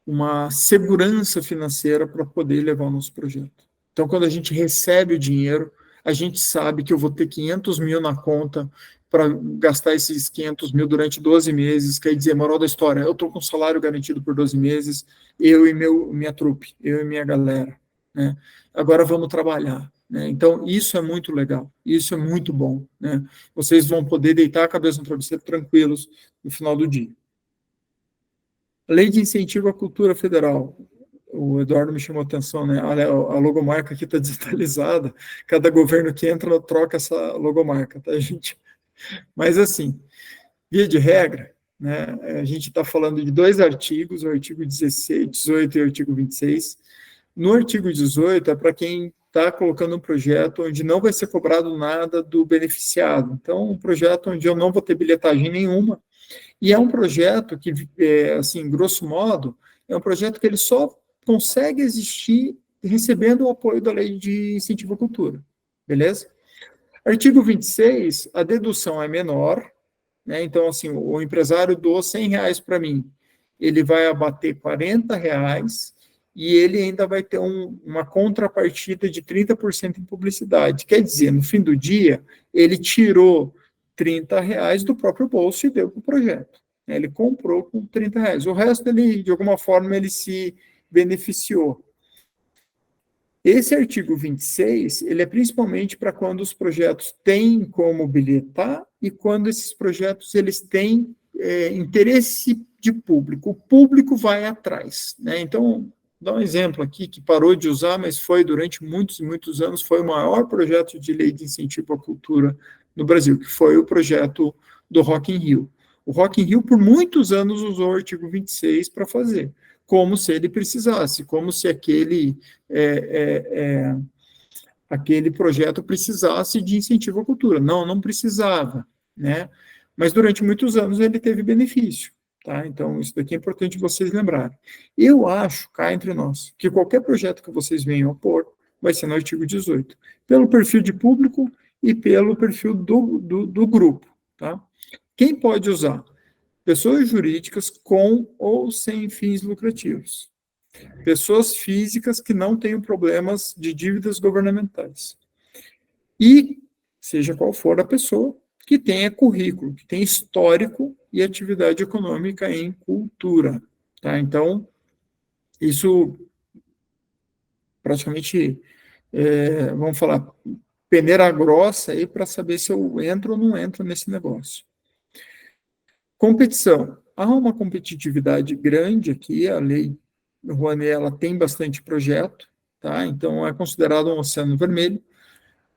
uma segurança financeira para poder levar o nosso projeto. Então, quando a gente recebe o dinheiro, a gente sabe que eu vou ter 500 mil na conta para gastar esses 500 mil durante 12 meses, quer dizer, moral da história, eu estou com salário garantido por 12 meses, eu e minha trupe, eu e minha galera, né? Agora vamos trabalhar, né? Então, isso é muito legal, isso é muito bom, né? Vocês vão poder deitar a cabeça no travesseiro tranquilos no final do dia. Lei de incentivo à cultura federal. O Eduardo me chamou a atenção, né? A logomarca aqui está digitalizada. Cada governo que entra troca essa logomarca, tá, gente? Mas, assim, via de regra, né, a gente está falando de 2 artigos, o artigo 16, 18 e o artigo 26. No artigo 18 é para quem está colocando um projeto onde não vai ser cobrado nada do beneficiado. Então, um projeto onde eu não vou ter bilhetagem nenhuma, e é um projeto que, assim, grosso modo, é um projeto que ele só consegue existir recebendo o apoio da Lei de Incentivo à Cultura, beleza? Artigo 26, a dedução é menor, né? Então, assim, o empresário doou R$100 para mim, ele vai abater R$40 e ele ainda vai ter uma contrapartida de 30% em publicidade. Quer dizer, no fim do dia, ele tirou R$ 30 do próprio bolso e deu para o projeto. Ele comprou com R$ 30. O resto, ele, de alguma forma, ele se beneficiou. Esse artigo 26, ele é principalmente para quando os projetos têm como bilhetar e quando esses projetos eles têm interesse de público. O público vai atrás, né? Então, dá um exemplo aqui que parou de usar, mas foi durante muitos e muitos anos, foi o maior projeto de lei de incentivo à cultura no Brasil, que foi o projeto do Rock in Rio. O Rock in Rio, por muitos anos, usou o artigo 26 para fazer, como se ele precisasse, como se aquele projeto precisasse de incentivo à cultura. Não, não precisava, né? Mas durante muitos anos ele teve benefício, tá? Então, isso daqui é importante vocês lembrarem. Eu acho, cá entre nós, que qualquer projeto que vocês venham a pôr vai ser no artigo 18, pelo perfil de público e pelo perfil do grupo, tá? Quem pode usar? Pessoas jurídicas com ou sem fins lucrativos. Pessoas físicas que não tenham problemas de dívidas governamentais. E, seja qual for a pessoa, que tenha currículo, que tenha histórico e atividade econômica em cultura. Tá? Então, isso praticamente, vamos falar, peneira grossa aí para saber se eu entro ou não entro nesse negócio. Competição. Há uma competitividade grande aqui, a lei Rouanet, ela tem bastante projeto, tá? Então é considerado um oceano vermelho,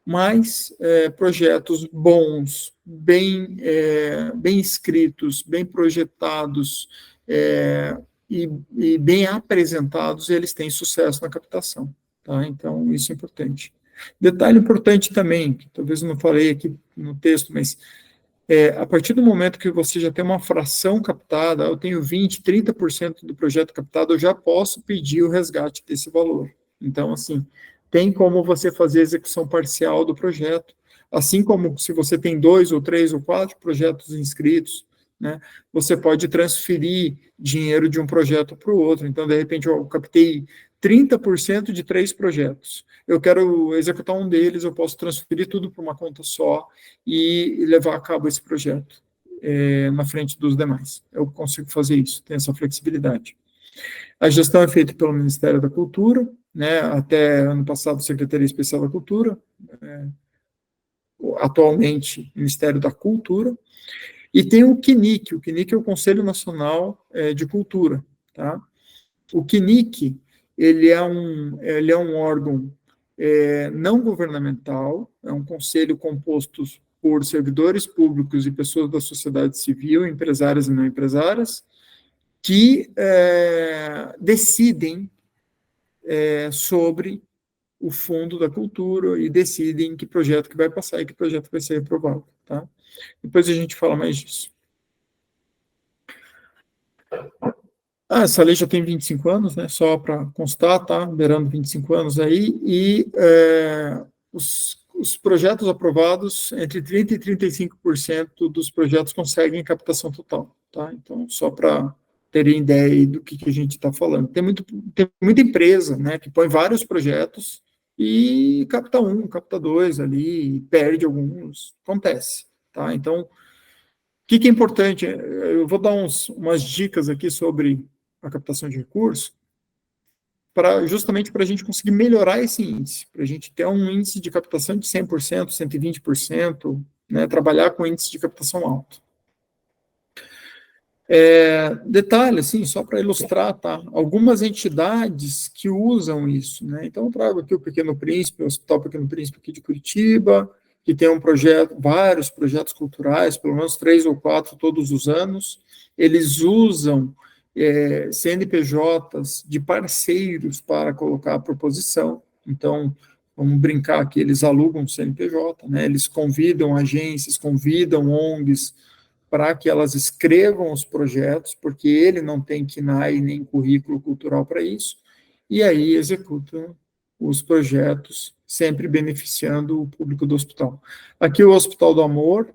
mas projetos bons, bem escritos, bem projetados e bem apresentados, eles têm sucesso na captação, tá? Então isso é importante. Detalhe importante também, que talvez eu não falei aqui no texto, mas a partir do momento que você já tem uma fração captada, eu tenho 20%, 30% do projeto captado, eu já posso pedir o resgate desse valor. Então, assim, tem como você fazer a execução parcial do projeto, assim como se você tem 2 ou 3 ou 4 projetos inscritos, né, você pode transferir dinheiro de um projeto para o outro. Então, de repente, eu captei 30% de 3 projetos. Eu quero executar um deles, eu posso transferir tudo para uma conta só e levar a cabo esse projeto na frente dos demais. Eu consigo fazer isso, tenho essa flexibilidade. A gestão é feita pelo Ministério da Cultura, né, até ano passado, Secretaria Especial da Cultura, atualmente, Ministério da Cultura, e tem o CNIC. O CNIC é o Conselho Nacional de Cultura, tá? O CNIC, ele é um órgão não governamental, é um conselho composto por servidores públicos e pessoas da sociedade civil, empresárias e não empresárias, que decidem sobre o Fundo da Cultura e decidem que projeto que vai passar e que projeto vai ser aprovado, tá? Depois a gente fala mais disso. Essa lei já tem 25 anos, né? Só para constar, tá? Beirando 25 anos aí, e os projetos aprovados, entre 30% e 35% dos projetos conseguem captação total, tá? Então, só para terem ideia aí do que a gente está falando. Tem muita empresa, né, que põe vários projetos e capta um, capta dois ali, perde alguns, acontece, tá? Então, o que é importante? Eu vou dar umas dicas aqui sobre a captação de recursos, justamente para a gente conseguir melhorar esse índice, para a gente ter um índice de captação de 100%, 120%, né, trabalhar com índice de captação alto. Detalhe, assim, só para ilustrar, tá? Algumas entidades que usam isso, né? Então, eu trago aqui o Pequeno Príncipe, o Hospital Pequeno Príncipe aqui de Curitiba, que tem vários projetos culturais, pelo menos 3 ou 4 todos os anos. Eles usam CNPJs de parceiros para colocar a proposição. Então, vamos brincar que eles alugam CNPJ, né? Eles convidam agências, convidam ONGs para que elas escrevam os projetos, porque ele não tem KNAI nem currículo cultural para isso, e aí executam os projetos, sempre beneficiando o público do hospital. Aqui o Hospital do Amor,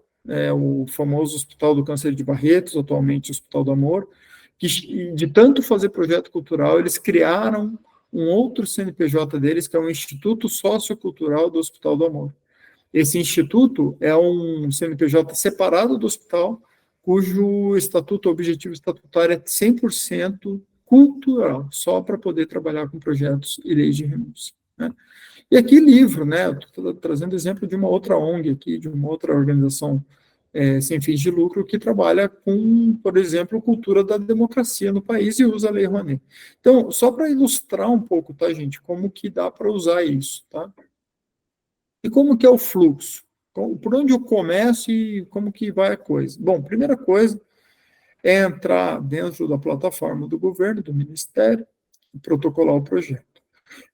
o famoso Hospital do Câncer de Barretos, atualmente Hospital do Amor, que de tanto fazer projeto cultural, eles criaram um outro CNPJ deles, que é o Instituto Sociocultural do Hospital do Amor. Esse instituto é um CNPJ separado do hospital, cujo estatuto, objetivo estatutário é 100% cultural, só para poder trabalhar com projetos e leis de renúncia, né? E aqui livro, né? Eu estou trazendo exemplo de uma outra ONG aqui, de uma outra organização sem fins de lucro que trabalha com, por exemplo, cultura da democracia no país e usa a Lei Rouanet. Então, só para ilustrar um pouco, tá, gente, como que dá para usar isso, tá? E como que é o fluxo? Por onde eu começo e como que vai a coisa? Bom, primeira coisa é entrar dentro da plataforma do governo, do ministério, e protocolar o projeto.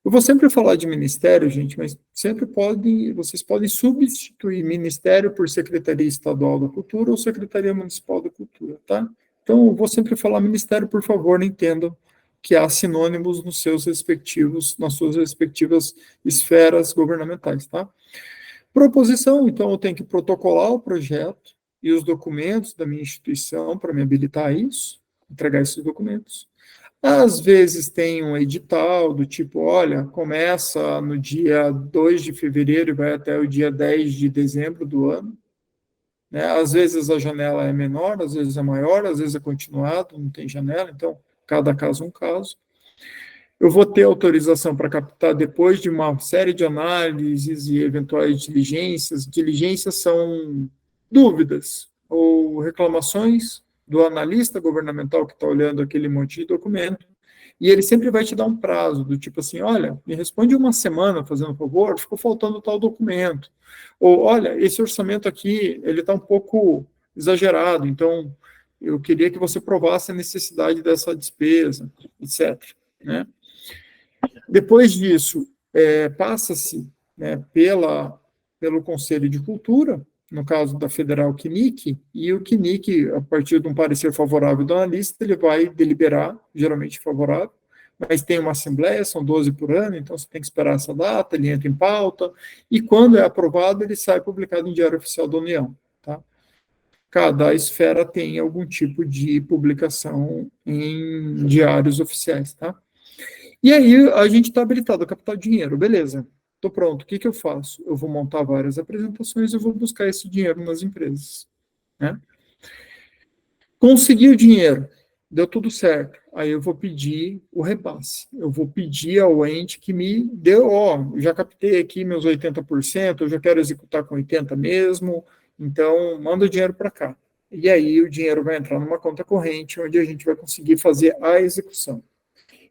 Eu vou sempre falar de ministério, gente, mas vocês podem substituir ministério por Secretaria Estadual da Cultura ou Secretaria Municipal da Cultura, tá? Então, eu vou sempre falar ministério, por favor, entendam que há sinônimos nas suas respectivas esferas governamentais, tá? Proposição, então, eu tenho que protocolar o projeto e os documentos da minha instituição para me habilitar a isso, entregar esses documentos. Às vezes tem um edital do tipo, olha, começa no dia 2 de fevereiro e vai até o dia 10 de dezembro do ano, né? Às vezes a janela é menor, às vezes é maior, às vezes é continuado, não tem janela, então cada caso é um caso. Eu vou ter autorização para captar depois de uma série de análises e eventuais diligências. Diligências são dúvidas ou reclamações do analista governamental que está olhando aquele monte de documento, e ele sempre vai te dar um prazo, do tipo assim, olha, me responde uma semana, fazendo um favor, ficou faltando tal documento. Ou, olha, esse orçamento aqui, ele está um pouco exagerado, então eu queria que você provasse a necessidade dessa despesa, etc., né? Depois disso, passa-se, né, pelo Conselho de Cultura, no caso da Federal CNIC, e o CNIC, a partir de um parecer favorável do analista, ele vai deliberar, geralmente favorável, mas tem uma assembleia, são 12 por ano, então você tem que esperar essa data, ele entra em pauta, e quando é aprovado, ele sai publicado em Diário Oficial da União, tá? Cada esfera tem algum tipo de publicação em diários oficiais, tá? E aí a gente está habilitado a captar dinheiro, beleza. Estou pronto, o que, que eu faço? Eu vou montar várias apresentações e vou buscar esse dinheiro nas empresas, né? Consegui o dinheiro, deu tudo certo. Aí eu vou pedir o repasse. Eu vou pedir ao ente que me deu, já captei aqui meus 80%, eu já quero executar com 80% mesmo, então manda o dinheiro para cá. E aí o dinheiro vai entrar numa conta corrente, onde a gente vai conseguir fazer a execução.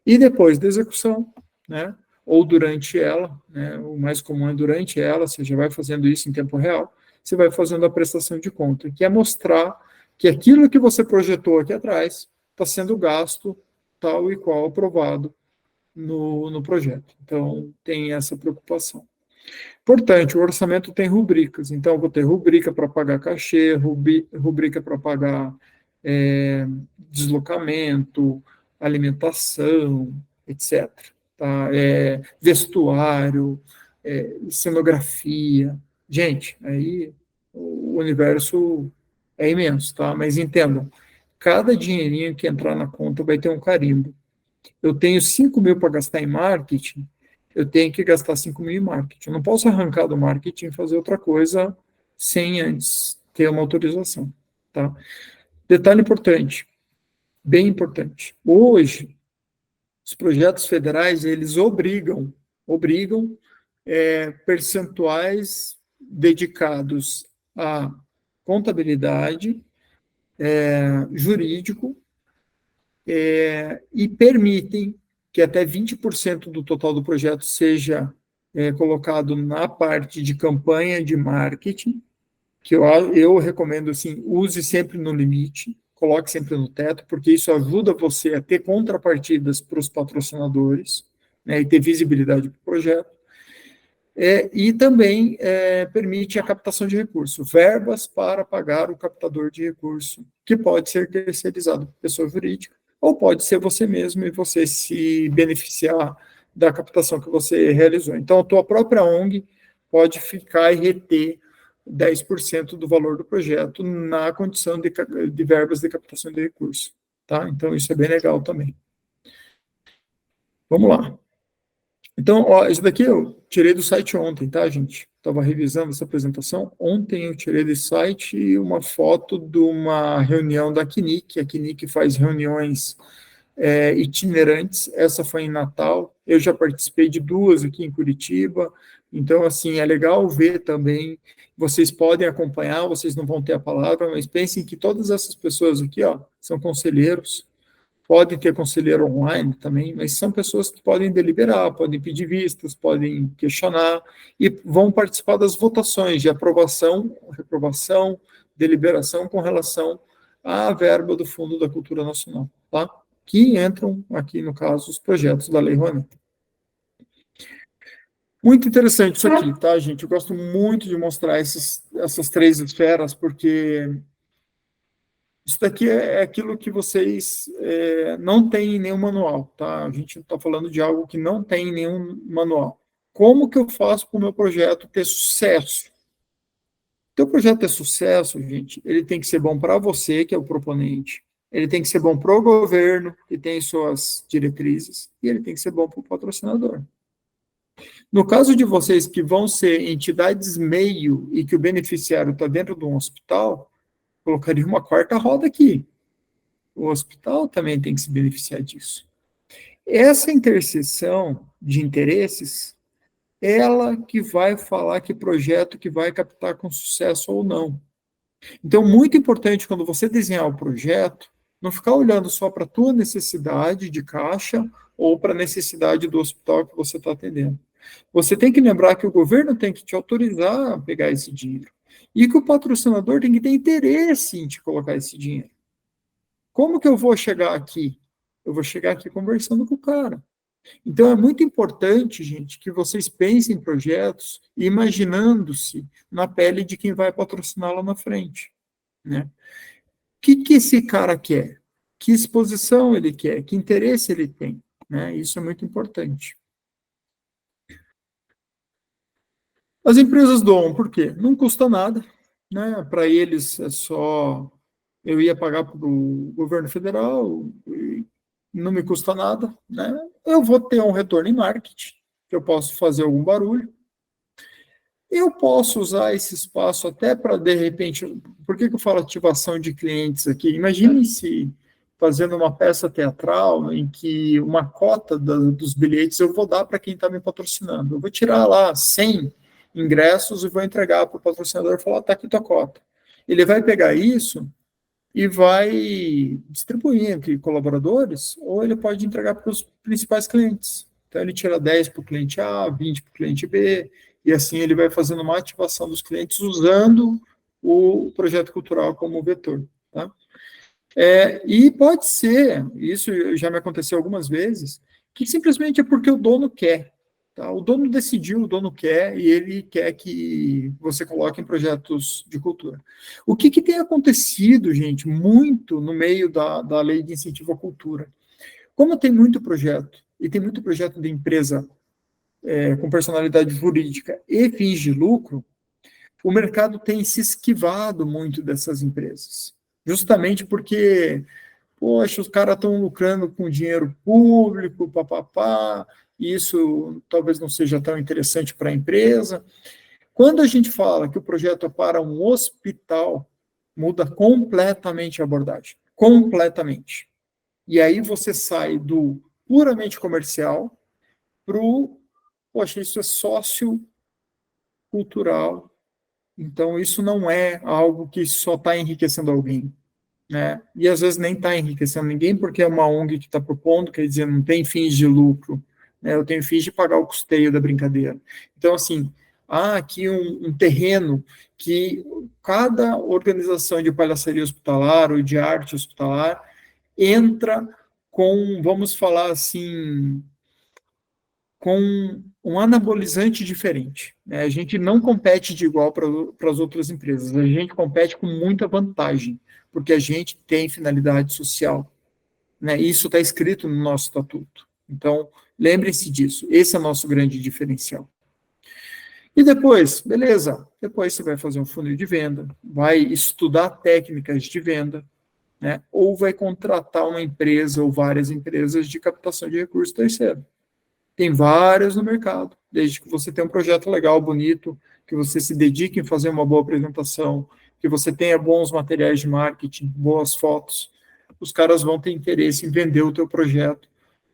E depois da execução, né, ou durante ela, né, o mais comum é durante ela, você já vai fazendo isso em tempo real, você vai fazendo a prestação de conta, que é mostrar que aquilo que você projetou aqui atrás está sendo gasto tal e qual aprovado no projeto. Então, tem essa preocupação. Importante, o orçamento tem rubricas, então eu vou ter rubrica para pagar cachê, rubrica para pagar deslocamento, alimentação, etc. Tá? Vestuário, cenografia. Gente, aí o universo é imenso, tá? Mas entendam, cada dinheirinho que entrar na conta vai ter um carimbo. Eu tenho 5 mil para gastar em marketing, eu tenho que gastar 5 mil em marketing. Eu não posso arrancar do marketing e fazer outra coisa sem antes ter uma autorização, tá? Detalhe importante, bem importante. Hoje, os projetos federais, eles obrigam percentuais dedicados à contabilidade, jurídico, e permitem que até 20% do total do projeto seja colocado na parte de campanha de marketing, que eu recomendo assim, use sempre no limite, coloque sempre no teto, porque isso ajuda você a ter contrapartidas para os patrocinadores, né, e ter visibilidade para o projeto. E também permite a captação de recursos, verbas para pagar o captador de recurso, que pode ser terceirizado por pessoa jurídica, ou pode ser você mesmo e você se beneficiar da captação que você realizou. Então, a tua própria ONG pode ficar e reter 10% do valor do projeto na condição de verbas de captação de recursos. Tá? Então, isso é bem legal também. Vamos lá. Então, ó, isso daqui eu tirei do site ontem, tá, gente? Estava revisando essa apresentação. Ontem eu tirei do site uma foto de uma reunião da CNIC. A CNIC faz reuniões itinerantes. Essa foi em Natal. Eu já participei de duas aqui em Curitiba. Então, assim, é legal ver também. Vocês podem acompanhar, vocês não vão ter a palavra, mas pensem que todas essas pessoas aqui, ó, são conselheiros. Pode ter conselheiro online também, mas são pessoas que podem deliberar, podem pedir vistas, podem questionar e vão participar das votações de aprovação, reprovação, deliberação com relação à verba do Fundo da Cultura Nacional, tá? Que entram aqui, no caso, os projetos da Lei Rouanet. Muito interessante isso aqui, tá, gente? Eu gosto muito de mostrar essas três esferas, porque isso daqui é aquilo que vocês não têm em nenhum manual, tá? A gente está falando de algo que não tem em nenhum manual. Como que eu faço para o meu projeto ter sucesso? O teu projeto ter sucesso, gente, ele tem que ser bom para você, que é o proponente, ele tem que ser bom para o governo, que tem suas diretrizes, e ele tem que ser bom para o patrocinador. No caso de vocês que vão ser entidades meio e que o beneficiário está dentro de um hospital, colocaria uma quarta roda aqui. O hospital também tem que se beneficiar disso. Essa interseção de interesses, ela que vai falar que projeto que vai captar com sucesso ou não. Então, muito importante quando você desenhar o projeto, não ficar olhando só para a tua necessidade de caixa ou para a necessidade do hospital que você está atendendo. Você tem que lembrar que o governo tem que te autorizar a pegar esse dinheiro e que o patrocinador tem que ter interesse em te colocar esse dinheiro. Como que eu vou chegar aqui? Eu vou chegar aqui conversando com o cara. Então, é muito importante, gente, que vocês pensem em projetos imaginando-se na pele de quem vai patrocinar lá na frente, né? O que esse cara quer? Que exposição ele quer? Que interesse ele tem? Né? Isso é muito importante. As empresas doam, por quê? Não custa nada, né? Para eles é só eu ia pagar para o governo federal, não me custa nada, né? Eu vou ter um retorno em marketing, que eu posso fazer algum barulho. Eu posso usar esse espaço até para, de repente, por que eu falo ativação de clientes aqui? Imagine se fazendo uma peça teatral em que uma cota dos bilhetes eu vou dar para quem está me patrocinando. Eu vou tirar lá 100 ingressos e vou entregar para o patrocinador e falar, está aqui tua cota. Ele vai pegar isso e vai distribuir entre colaboradores, ou ele pode entregar para os principais clientes. Então, ele tira 10 para o cliente A, 20 para o cliente B, e assim ele vai fazendo uma ativação dos clientes usando o projeto cultural como vetor. Tá? E pode ser, isso já me aconteceu algumas vezes, que simplesmente é porque o dono quer. Tá? O dono decidiu, o dono quer, e ele quer que você coloque em projetos de cultura. O que tem acontecido, gente, muito no meio da lei de incentivo à cultura? Como tem muito projeto, e tem muito projeto de empresa com personalidade jurídica e fins de lucro, o mercado tem se esquivado muito dessas empresas. Justamente porque, poxa, os caras estão lucrando com dinheiro público, papapá, isso talvez não seja tão interessante para a empresa. Quando a gente fala que o projeto é para um hospital, muda completamente a abordagem. Completamente. E aí você sai do puramente comercial para o, poxa, isso é sociocultural. Então, isso não é algo que só está enriquecendo alguém. Né? E às vezes nem está enriquecendo ninguém, porque é uma ONG que está propondo, quer dizer, não tem fins de lucro, né? Eu tenho fins de pagar o custeio da brincadeira. Então, assim, há aqui um terreno que cada organização de palhaçaria hospitalar ou de arte hospitalar entra com, vamos falar assim, com um anabolizante diferente. Né? A gente não compete de igual para as outras empresas, a gente compete com muita vantagem, porque a gente tem finalidade social. Né? Isso está escrito no nosso estatuto. Então, lembrem-se disso, esse é o nosso grande diferencial. E depois, beleza, depois você vai fazer um funil de venda, vai estudar técnicas de venda, né? Ou vai contratar uma empresa ou várias empresas de captação de recursos terceiro. Tem várias no mercado, desde que você tenha um projeto legal, bonito, que você se dedique em fazer uma boa apresentação, que você tenha bons materiais de marketing, boas fotos, os caras vão ter interesse em vender o teu projeto,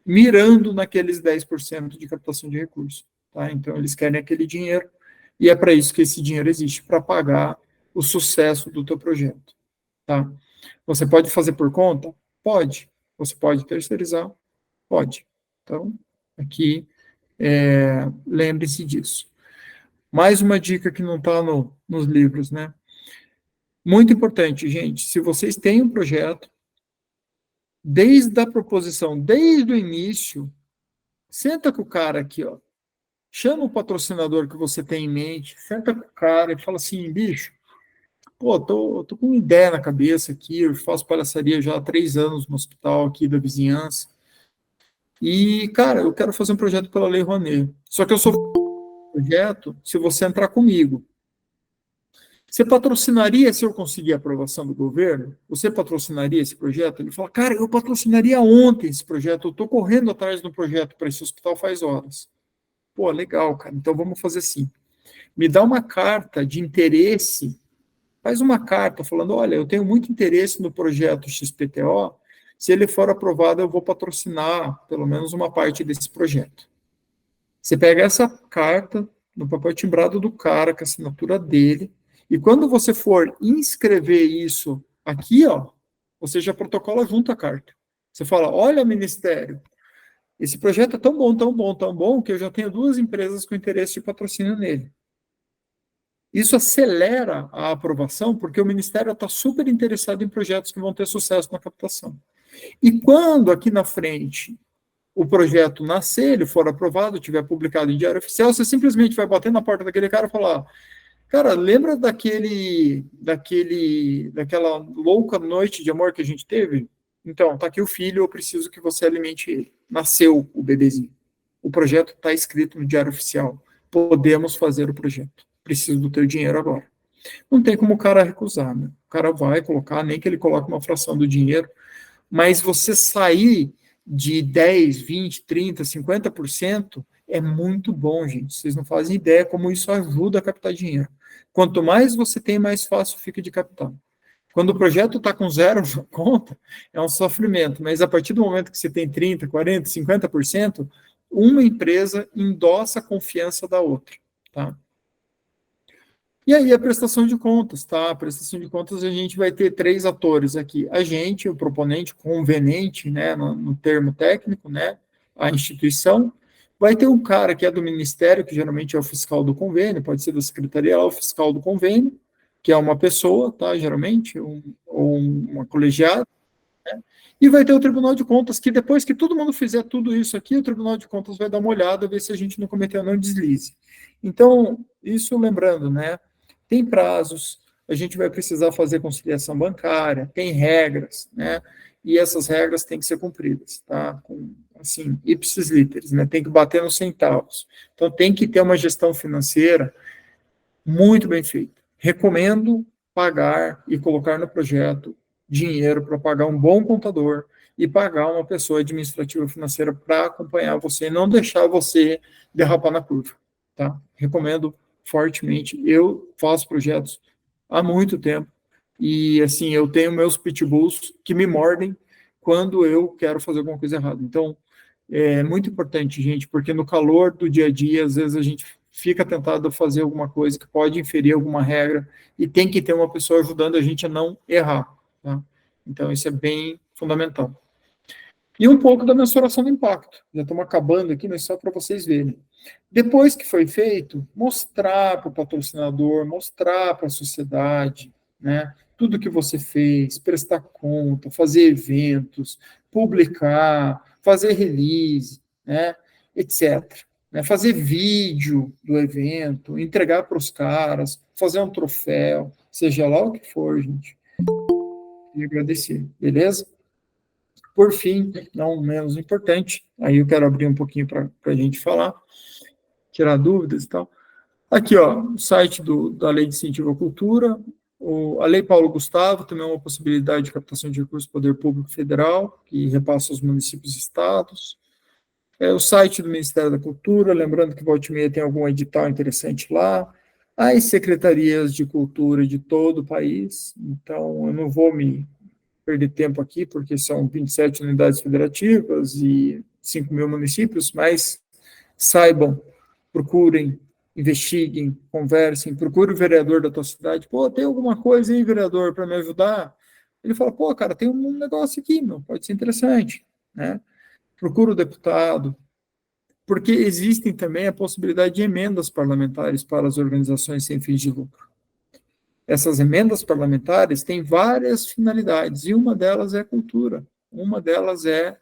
mirando naqueles 10% de captação de recursos. Tá? Então, eles querem aquele dinheiro, e é para isso que esse dinheiro existe, para pagar o sucesso do teu projeto. Tá? Você pode fazer por conta? Pode. Você pode terceirizar? Pode. Então, aqui, lembre-se disso. Mais uma dica que não está nos livros, né? Muito importante, gente, se vocês têm um projeto, desde a proposição, desde o início, senta com o cara aqui, ó, chama o patrocinador que você tem em mente, senta com o cara e fala assim, bicho, pô, tô com uma ideia na cabeça aqui, eu faço palhaçaria já há 3 anos no hospital aqui da vizinhança, e, cara, eu quero fazer um projeto pela Lei Rouanet, só que eu sou projeto se você entrar comigo. Você patrocinaria se eu conseguir a aprovação do governo? Você patrocinaria esse projeto? Ele fala, cara, eu patrocinaria ontem esse projeto, eu estou correndo atrás do projeto para esse hospital faz horas. Pô, legal, cara, então vamos fazer assim. Me dá uma carta de interesse, faz uma carta falando, olha, eu tenho muito interesse no projeto XPTO, se ele for aprovado eu vou patrocinar pelo menos uma parte desse projeto. Você pega essa carta no papel timbrado do cara, com a assinatura dele, e quando você for inscrever isso aqui, ó, você já protocola junto a carta. Você fala, olha, Ministério, esse projeto é tão bom, tão bom, tão bom, que eu já tenho 2 empresas com interesse de patrocínio nele. Isso acelera a aprovação, porque o Ministério está super interessado em projetos que vão ter sucesso na captação. E quando aqui na frente o projeto nascer, ele for aprovado, tiver publicado em diário oficial, você simplesmente vai bater na porta daquele cara e falar, cara, lembra daquela louca noite de amor que a gente teve? Então, tá aqui o filho, eu preciso que você alimente ele. Nasceu o bebezinho. O projeto está escrito no diário oficial. Podemos fazer o projeto. Preciso do teu dinheiro agora. Não tem como o cara recusar, né? O cara vai colocar, nem que ele coloque uma fração do dinheiro, mas você sair de 10, 20, 30, 50% é muito bom, gente. Vocês não fazem ideia como isso ajuda a captar dinheiro. Quanto mais você tem, mais fácil fica de captar. Quando o projeto está com 0 na conta, é um sofrimento, mas a partir do momento que você tem 30, 40, 50%, uma empresa endossa a confiança da outra, tá? E aí a prestação de contas, tá? A prestação de contas a gente vai ter 3 atores aqui. A gente, o proponente, convenente, né, no termo técnico, né, a instituição. Vai ter um cara que é do Ministério, que geralmente é o fiscal do convênio, pode ser da Secretaria, o fiscal do convênio, que é uma pessoa, tá, geralmente, ou uma colegiada. Né? E vai ter o Tribunal de Contas, que depois que todo mundo fizer tudo isso aqui, o Tribunal de Contas vai dar uma olhada, ver se a gente não cometeu nenhum deslize. Então, isso lembrando, né? Tem prazos, a gente vai precisar fazer conciliação bancária, tem regras, né? E essas regras têm que ser cumpridas, tá? Com, assim, ipsis literis, né? Tem que bater nos centavos. Então, tem que ter uma gestão financeira muito bem feita. Recomendo pagar e colocar no projeto dinheiro para pagar um bom contador e pagar uma pessoa administrativa financeira para acompanhar você e não deixar você derrapar na curva, tá? Recomendo fortemente. Eu faço projetos há muito tempo e, assim, eu tenho meus pitbulls que me mordem quando eu quero fazer alguma coisa errada. Então, é muito importante, gente, porque no calor do dia a dia, às vezes a gente fica tentado a fazer alguma coisa que pode inferir alguma regra e tem que ter uma pessoa ajudando a gente a não errar, tá? Então, isso é bem fundamental. E um pouco da mensuração do impacto. Já estamos acabando aqui, mas só para vocês verem. Depois que foi feito, mostrar para o patrocinador, mostrar para a sociedade, né, tudo que você fez, prestar conta, fazer eventos, publicar, fazer release, né, etc. Né, fazer vídeo do evento, entregar para os caras, fazer um troféu, seja lá o que for, gente. E agradecer, beleza? Por fim, não menos importante, aí eu quero abrir um pouquinho para a gente falar, tirar dúvidas e tal. Aqui, ó, o site da Lei de Incentivo à Cultura, a Lei Paulo Gustavo, também é uma possibilidade de captação de recursos do Poder Público Federal, que repassa aos municípios e estados. o site do Ministério da Cultura, lembrando que volta e meia tem algum edital interessante lá, as secretarias de cultura de todo o país, então eu não vou me perder tempo aqui, porque são 27 unidades federativas e 5 mil municípios, mas saibam, procurem, investiguem, conversem, procure o vereador da tua cidade, pô, tem alguma coisa aí, vereador, para me ajudar? Ele fala, pô, cara, tem um negócio aqui, meu, pode ser interessante, né? Procura o deputado, porque existem também a possibilidade de emendas parlamentares para as organizações sem fins de lucro. Essas emendas parlamentares têm várias finalidades, e uma delas é cultura, uma delas é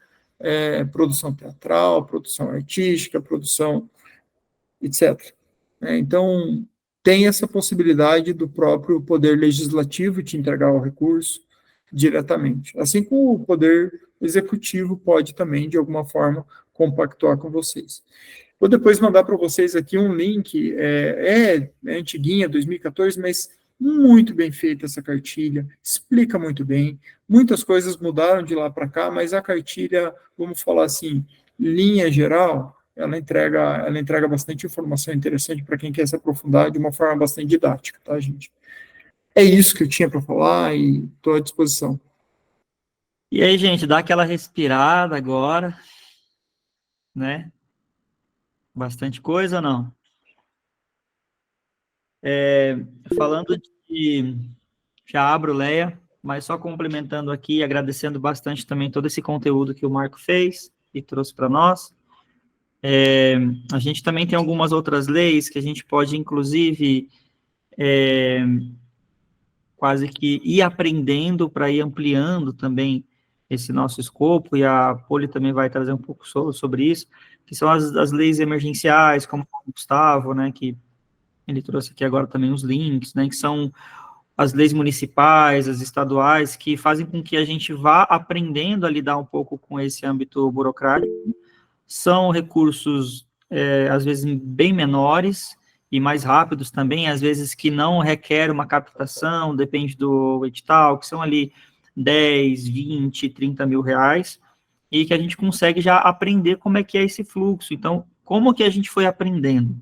produção teatral, produção artística, produção, etc. Então, tem essa possibilidade do próprio poder legislativo te entregar o recurso diretamente, assim como o poder executivo pode também, de alguma forma, compactuar com vocês. Vou depois mandar para vocês aqui um link, é antiguinha, 2014, mas muito bem feita essa cartilha, explica muito bem, muitas coisas mudaram de lá para cá, mas a cartilha, vamos falar assim, linha geral, ela entrega bastante informação interessante para quem quer se aprofundar de uma forma bastante didática, tá, gente? É isso que eu tinha para falar e estou à disposição. E aí, gente, dá aquela respirada agora, né? Bastante coisa ou não? Falando de... Já abro, Leia, mas só complementando aqui, agradecendo bastante também todo esse conteúdo que o Marco fez e trouxe para nós. A gente também tem algumas outras leis que a gente pode, inclusive, quase que ir aprendendo para ir ampliando também esse nosso escopo, e a Poli também vai trazer um pouco sobre isso, que são as leis emergenciais, como o Gustavo, né, que ele trouxe aqui agora também os links, né, que são as leis municipais, as estaduais, que fazem com que a gente vá aprendendo a lidar um pouco com esse âmbito burocrático. São recursos, às vezes, bem menores e mais rápidos também, às vezes que não requer uma captação, depende do edital, que são ali 10, 20, 30 mil reais, e que a gente consegue já aprender como é que é esse fluxo. Então, como que a gente foi aprendendo?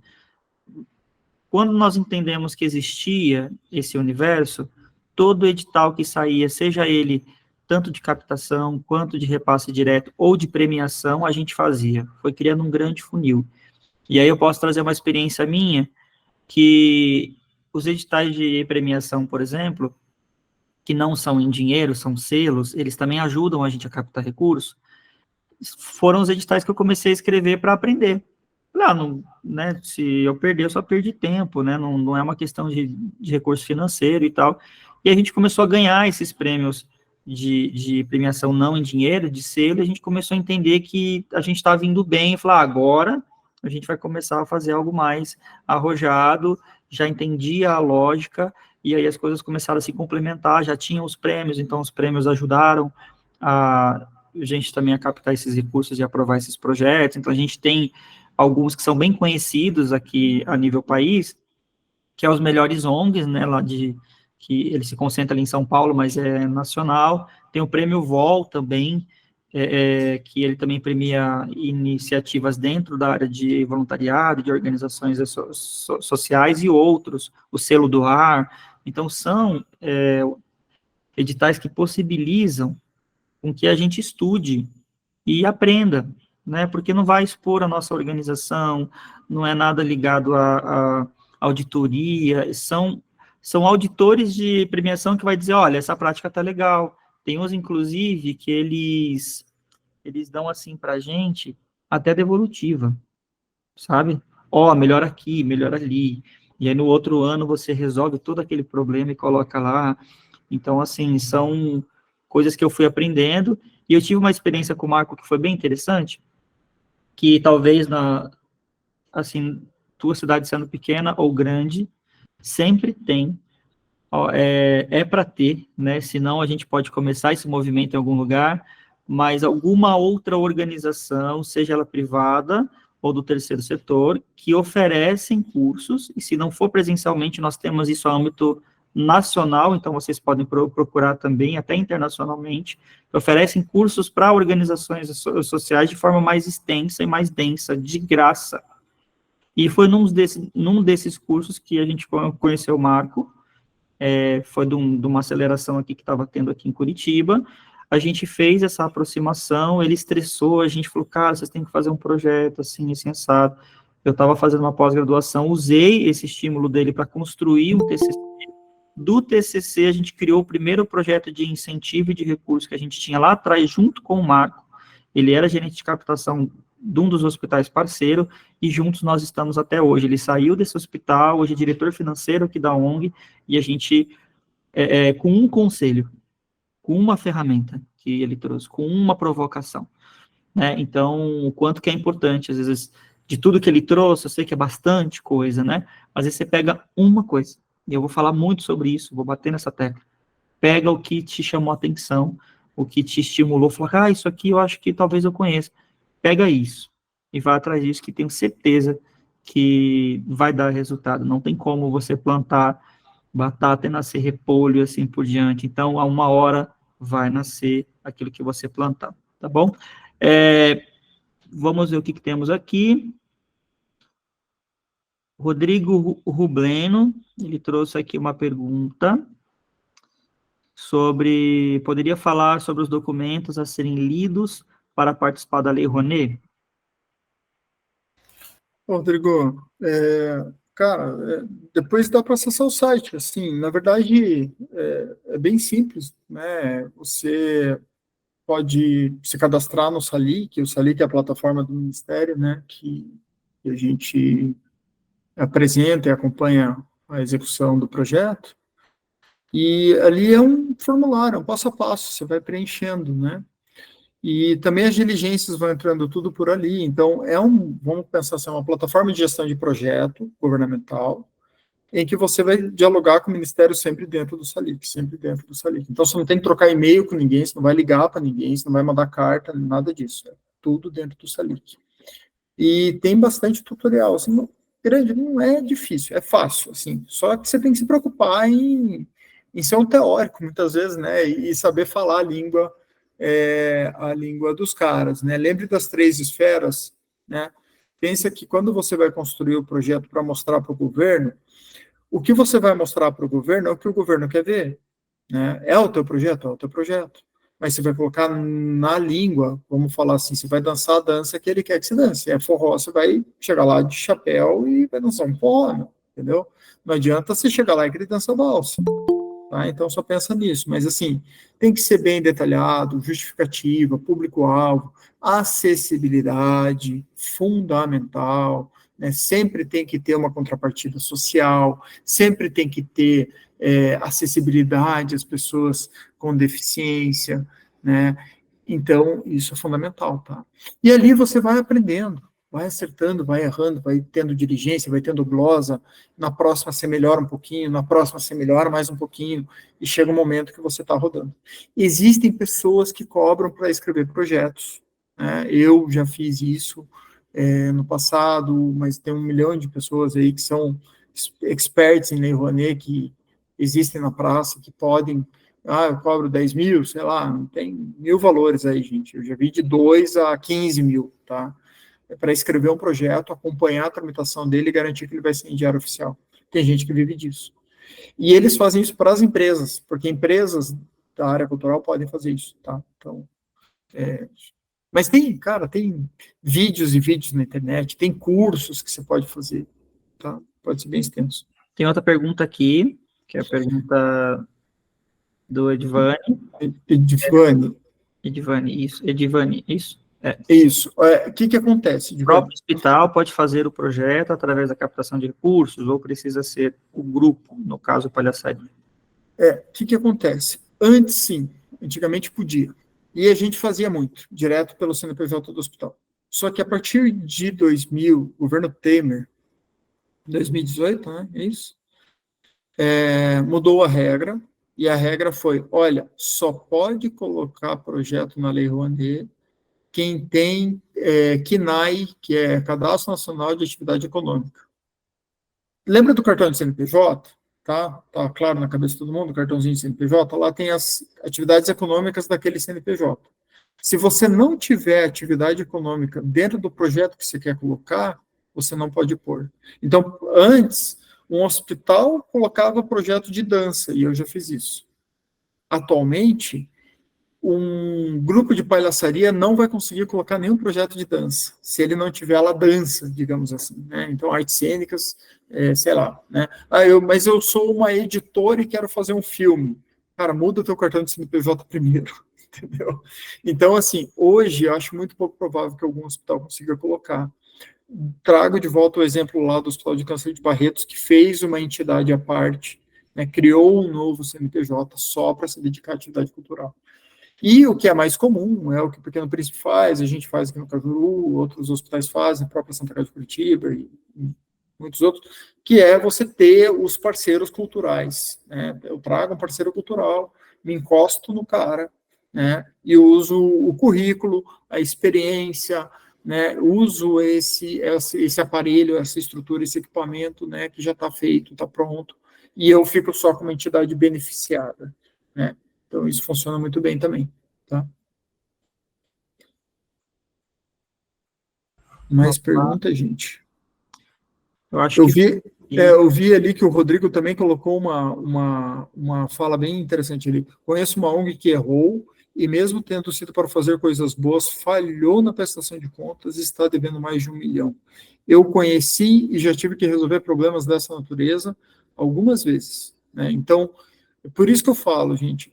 Quando nós entendemos que existia esse universo, todo edital que saía, seja ele tanto de captação, quanto de repasse direto, ou de premiação, a gente fazia. Foi criando um grande funil. E aí eu posso trazer uma experiência minha, que os editais de premiação, por exemplo, que não são em dinheiro, são selos, eles também ajudam a gente a captar recursos, foram os editais que eu comecei a escrever para aprender. Não, né, se eu perder, eu só perdi tempo, né, não é uma questão de recurso financeiro e tal. E a gente começou a ganhar esses prêmios de premiação não em dinheiro, de selo, e a gente começou a entender que a gente estava indo bem, e falar, agora a gente vai começar a fazer algo mais arrojado, já entendia a lógica, e aí as coisas começaram a se complementar, já tinham os prêmios, então os prêmios ajudaram a gente também a captar esses recursos e aprovar esses projetos. Então a gente tem alguns que são bem conhecidos aqui a nível país, que é os melhores ONGs, né, lá que ele se concentra ali em São Paulo, mas é nacional. Tem o Prêmio VOL também, que ele também premia iniciativas dentro da área de voluntariado, de organizações sociais e outros, o Selo do Ar. Então, são editais que possibilitam com que a gente estude e aprenda, né, porque não vai expor a nossa organização, não é nada ligado a auditoria, são auditores de premiação que vai dizer, olha, essa prática tá legal. Tem uns, inclusive, que eles dão, assim, pra gente, até devolutiva, sabe? Melhor aqui, melhor ali. E aí, no outro ano, você resolve todo aquele problema e coloca lá. Então, assim, são coisas que eu fui aprendendo, e eu tive uma experiência com o Marco que foi bem interessante, que talvez, assim, tua cidade sendo pequena ou grande, sempre tem, para ter, né, senão a gente pode começar esse movimento em algum lugar, mas alguma outra organização, seja ela privada ou do terceiro setor, que oferecem cursos, e se não for presencialmente, nós temos isso a âmbito nacional, então vocês podem procurar também, até internacionalmente, que oferecem cursos para organizações sociais de forma mais extensa e mais densa, de graça. E foi num desses cursos que a gente conheceu o Marco, foi de uma aceleração aqui que estava tendo aqui em Curitiba. A gente fez essa aproximação, ele estressou, a gente falou, cara, vocês têm que fazer um projeto assim, assim, assado. Eu estava fazendo uma pós-graduação, usei esse estímulo dele para construir um TCC. Do TCC, a gente criou o primeiro projeto de incentivo e de recursos que a gente tinha lá atrás, junto com o Marco. Ele era gerente de captação de um dos hospitais parceiro, e juntos nós estamos até hoje. Ele saiu desse hospital, hoje é diretor financeiro aqui da ONG, e a gente, com um conselho, com uma ferramenta que ele trouxe, com uma provocação, né? Então, o quanto que é importante, às vezes, de tudo que ele trouxe, eu sei que é bastante coisa, né? Às vezes você pega uma coisa, e eu vou falar muito sobre isso, vou bater nessa tecla. Pega o que te chamou a atenção, o que te estimulou, fala, isso aqui eu acho que talvez eu conheça. Pega isso e vai atrás disso, que tenho certeza que vai dar resultado. Não tem como você plantar batata e nascer repolho, assim por diante. Então, a uma hora vai nascer aquilo que você plantar, tá bom? Vamos ver o que temos aqui. Rodrigo Rubleno, ele trouxe aqui uma pergunta poderia falar sobre os documentos a serem lidos para participar da Lei Rouanet? Rodrigo, cara, depois dá para acessar o site, assim, na verdade, é bem simples, né, você pode se cadastrar no Salic, o Salic é a plataforma do Ministério, né, que a gente apresenta e acompanha a execução do projeto, e ali é um formulário, um passo a passo, você vai preenchendo, né, e também as diligências vão entrando tudo por ali, então vamos pensar assim, uma plataforma de gestão de projeto governamental, em que você vai dialogar com o Ministério sempre dentro do Salic, sempre dentro do Salic. Então, você não tem que trocar e-mail com ninguém, você não vai ligar para ninguém, você não vai mandar carta, nada disso, é tudo dentro do Salic. E tem bastante tutorial, assim, grande, não é difícil, é fácil, assim, só que você tem que se preocupar em ser um teórico, muitas vezes, né, e saber falar a língua dos caras, né, lembre das 3 esferas, né, pensa que quando você vai construir o projeto para mostrar para o governo, o que você vai mostrar para o governo é o que o governo quer ver, né, é o teu projeto, é o teu projeto, mas você vai colocar na língua, vamos falar assim, você vai dançar a dança que ele quer que você dance, é forró, você vai chegar lá de chapéu e vai dançar um forró, entendeu? Não adianta você chegar lá e querer dançar valsa. Tá? Então, só pensa nisso. Mas, assim, tem que ser bem detalhado, justificativa, público-alvo, acessibilidade, fundamental, né? Sempre tem que ter uma contrapartida social, sempre tem que ter acessibilidade às pessoas com deficiência, né? Então, isso é fundamental, tá? E ali você vai aprendendo, vai acertando, vai errando, vai tendo diligência, vai tendo glosa, na próxima você melhora um pouquinho, na próxima você melhora mais um pouquinho, e chega um momento que você está rodando. Existem pessoas que cobram para escrever projetos, né? Eu já fiz isso no passado, mas tem 1 milhão de pessoas aí que são experts em Lei Rouanet, que existem na praça, que podem, eu cobro 10 mil, sei lá, tem 1.000 valores aí, gente, eu já vi de 2 a 15 mil, tá? Para escrever um projeto, acompanhar a tramitação dele e garantir que ele vai ser em diário oficial. Tem gente que vive disso. E eles fazem isso para as empresas, porque empresas da área cultural podem fazer isso, tá? Então, mas tem vídeos e vídeos na internet, tem cursos que você pode fazer, tá? Pode ser bem extenso. Tem outra pergunta aqui, que é a pergunta do Edvani. Edvani, isso? Isso. O que acontece? O próprio hospital pode fazer o projeto através da captação de recursos ou precisa ser o grupo, no caso, Palhaçadinha? O que acontece? Antes, sim. Antigamente podia. E a gente fazia muito, direto pelo CNPJ do hospital. Só que a partir de 2000, governo Temer, 2018, né? É isso? Mudou a regra, e a regra foi, olha, só pode colocar projeto na Lei Rouanet quem tem CNAE, que é Cadastro Nacional de Atividade Econômica. Lembra do cartão de CNPJ? tá? Tá claro na cabeça de todo mundo, cartãozinho de CNPJ, lá tem as atividades econômicas daquele CNPJ. Se você não tiver atividade econômica dentro do projeto que você quer colocar, você não pode pôr. Então, antes, um hospital colocava projeto de dança, e eu já fiz isso. Atualmente, um grupo de palhaçaria não vai conseguir colocar nenhum projeto de dança, se ele não tiver lá dança, digamos assim, né? Então, artes cênicas, sei lá, né? Mas eu sou uma editora e quero fazer um filme. Cara, muda o teu cartão de CNPJ primeiro, entendeu? Então, assim, hoje eu acho muito pouco provável que algum hospital consiga colocar. Trago de volta o exemplo lá do Hospital de Câncer de Barretos, que fez uma entidade à parte, né, criou um novo CNPJ só para se dedicar à atividade cultural. E o que é mais comum, é o que o Pequeno Príncipe faz, a gente faz aqui no Cajuru, outros hospitais fazem, a própria Santa Casa de Curitiba e muitos outros, que é você ter os parceiros culturais, né? Eu trago um parceiro cultural, me encosto no cara, né? E uso o currículo, a experiência, né? Uso esse aparelho, essa estrutura, esse equipamento, né? Que já está feito, está pronto, e eu fico só como entidade beneficiada, né? Então, isso funciona muito bem também, tá? Mais pergunta, gente? Eu acho que... Eu vi ali que o Rodrigo também colocou uma fala bem interessante ali. Conheço uma ONG que errou e mesmo tendo sido para fazer coisas boas, falhou na prestação de contas e está devendo mais de 1 milhão. Eu conheci e já tive que resolver problemas dessa natureza algumas vezes, né? Então, por isso que eu falo, gente,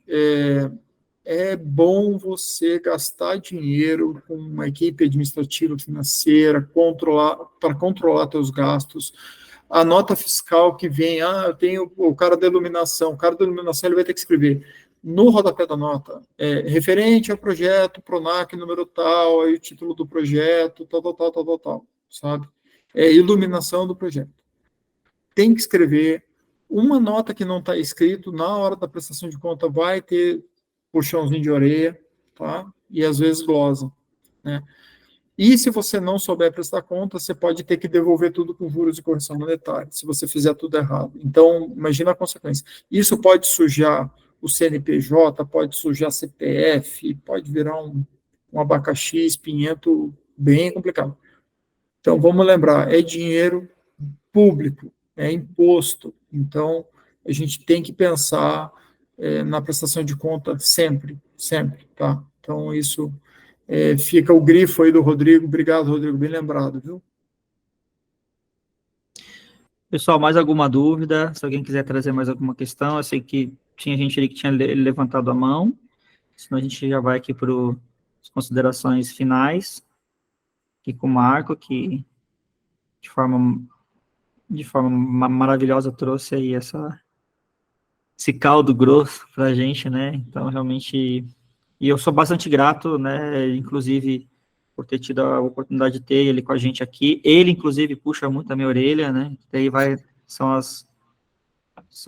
é bom você gastar dinheiro com uma equipe administrativa, financeira, para controlar seus gastos. A nota fiscal que vem, eu tenho o cara da iluminação, ele vai ter que escrever no rodapé da nota, referente ao projeto PRONAC número tal, aí o título do projeto, tal, sabe? Iluminação do projeto. Tem que escrever uma nota que não está escrito, na hora da prestação de conta vai ter puxãozinho de orelha, tá? E às vezes glosa, né? E se você não souber prestar conta, você pode ter que devolver tudo com juros e correção monetária, se você fizer tudo errado. Então, imagina a consequência. Isso pode sujar o CNPJ, pode sujar CPF, pode virar um abacaxi espinhento bem complicado. Então, vamos lembrar, é dinheiro público, é imposto. Então, a gente tem que pensar na prestação de conta sempre, tá? Então, isso fica o grifo aí do Rodrigo. Obrigado, Rodrigo, bem lembrado, viu? Pessoal, mais alguma dúvida? Se alguém quiser trazer mais alguma questão, eu sei que tinha gente ali que tinha levantado a mão, senão a gente já vai aqui para as considerações finais, aqui com o Marco, que de forma maravilhosa trouxe aí esse caldo grosso para a gente, né? Então, realmente, e eu sou bastante grato, né? Inclusive, por ter tido a oportunidade de ter ele com a gente aqui. Ele, inclusive, puxa muito a minha orelha, né? Daí são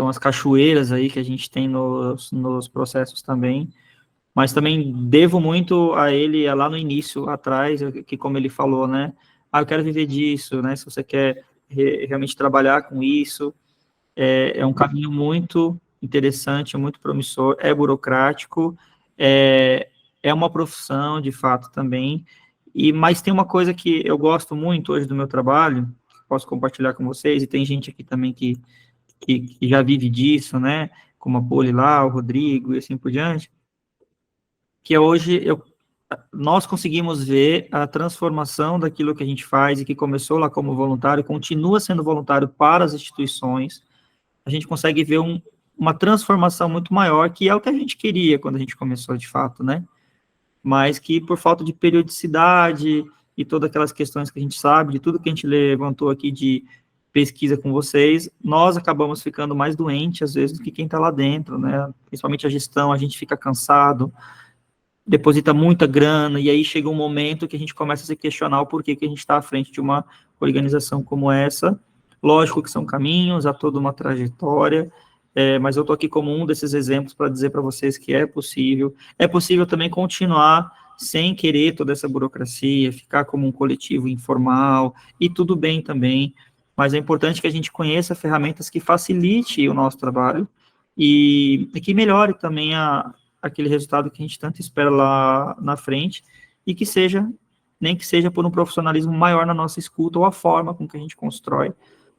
as cachoeiras aí que a gente tem nos processos também. Mas também devo muito a ele lá no início, atrás, que como ele falou, né? Eu quero viver disso, né? Se você quer realmente trabalhar com isso, é um caminho muito interessante, muito promissor, é burocrático, é uma profissão, de fato, também, mas tem uma coisa que eu gosto muito hoje do meu trabalho, que posso compartilhar com vocês, e tem gente aqui também que já vive disso, né, como a Poli lá, o Rodrigo, e assim por diante, que hoje nós conseguimos ver a transformação daquilo que a gente faz e que começou lá como voluntário, continua sendo voluntário para as instituições. A gente consegue ver uma transformação muito maior, que é o que a gente queria quando a gente começou, de fato, né? Mas que por falta de periodicidade e todas aquelas questões que a gente sabe, de tudo que a gente levantou aqui de pesquisa com vocês, nós acabamos ficando mais doentes, às vezes, do que quem está lá dentro, né? Principalmente a gestão, a gente fica cansado, deposita muita grana, e aí chega um momento que a gente começa a se questionar o porquê que a gente está à frente de uma organização como essa. Lógico que são caminhos, há toda uma trajetória, mas eu estou aqui como um desses exemplos para dizer para vocês que é possível também continuar sem querer toda essa burocracia, ficar como um coletivo informal, e tudo bem também, mas é importante que a gente conheça ferramentas que facilite o nosso trabalho e que melhore também aquele resultado que a gente tanto espera lá na frente, e que seja, nem que seja por um profissionalismo maior na nossa escuta, ou a forma com que a gente constrói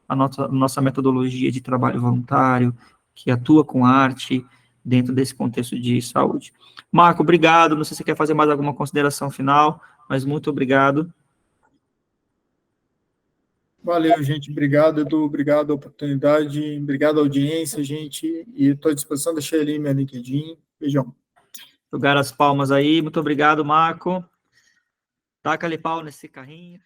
a nossa metodologia de trabalho voluntário, que atua com arte dentro desse contexto de saúde. Marco, obrigado, não sei se você quer fazer mais alguma consideração final, mas muito obrigado. Valeu, gente. Obrigado, Edu. Obrigado a oportunidade. Obrigado à audiência, gente. E estou à disposição. Deixei ali minha LinkedIn. Beijão. Jogar as palmas aí. Muito obrigado, Marco. Taca-lhe pau nesse carrinho.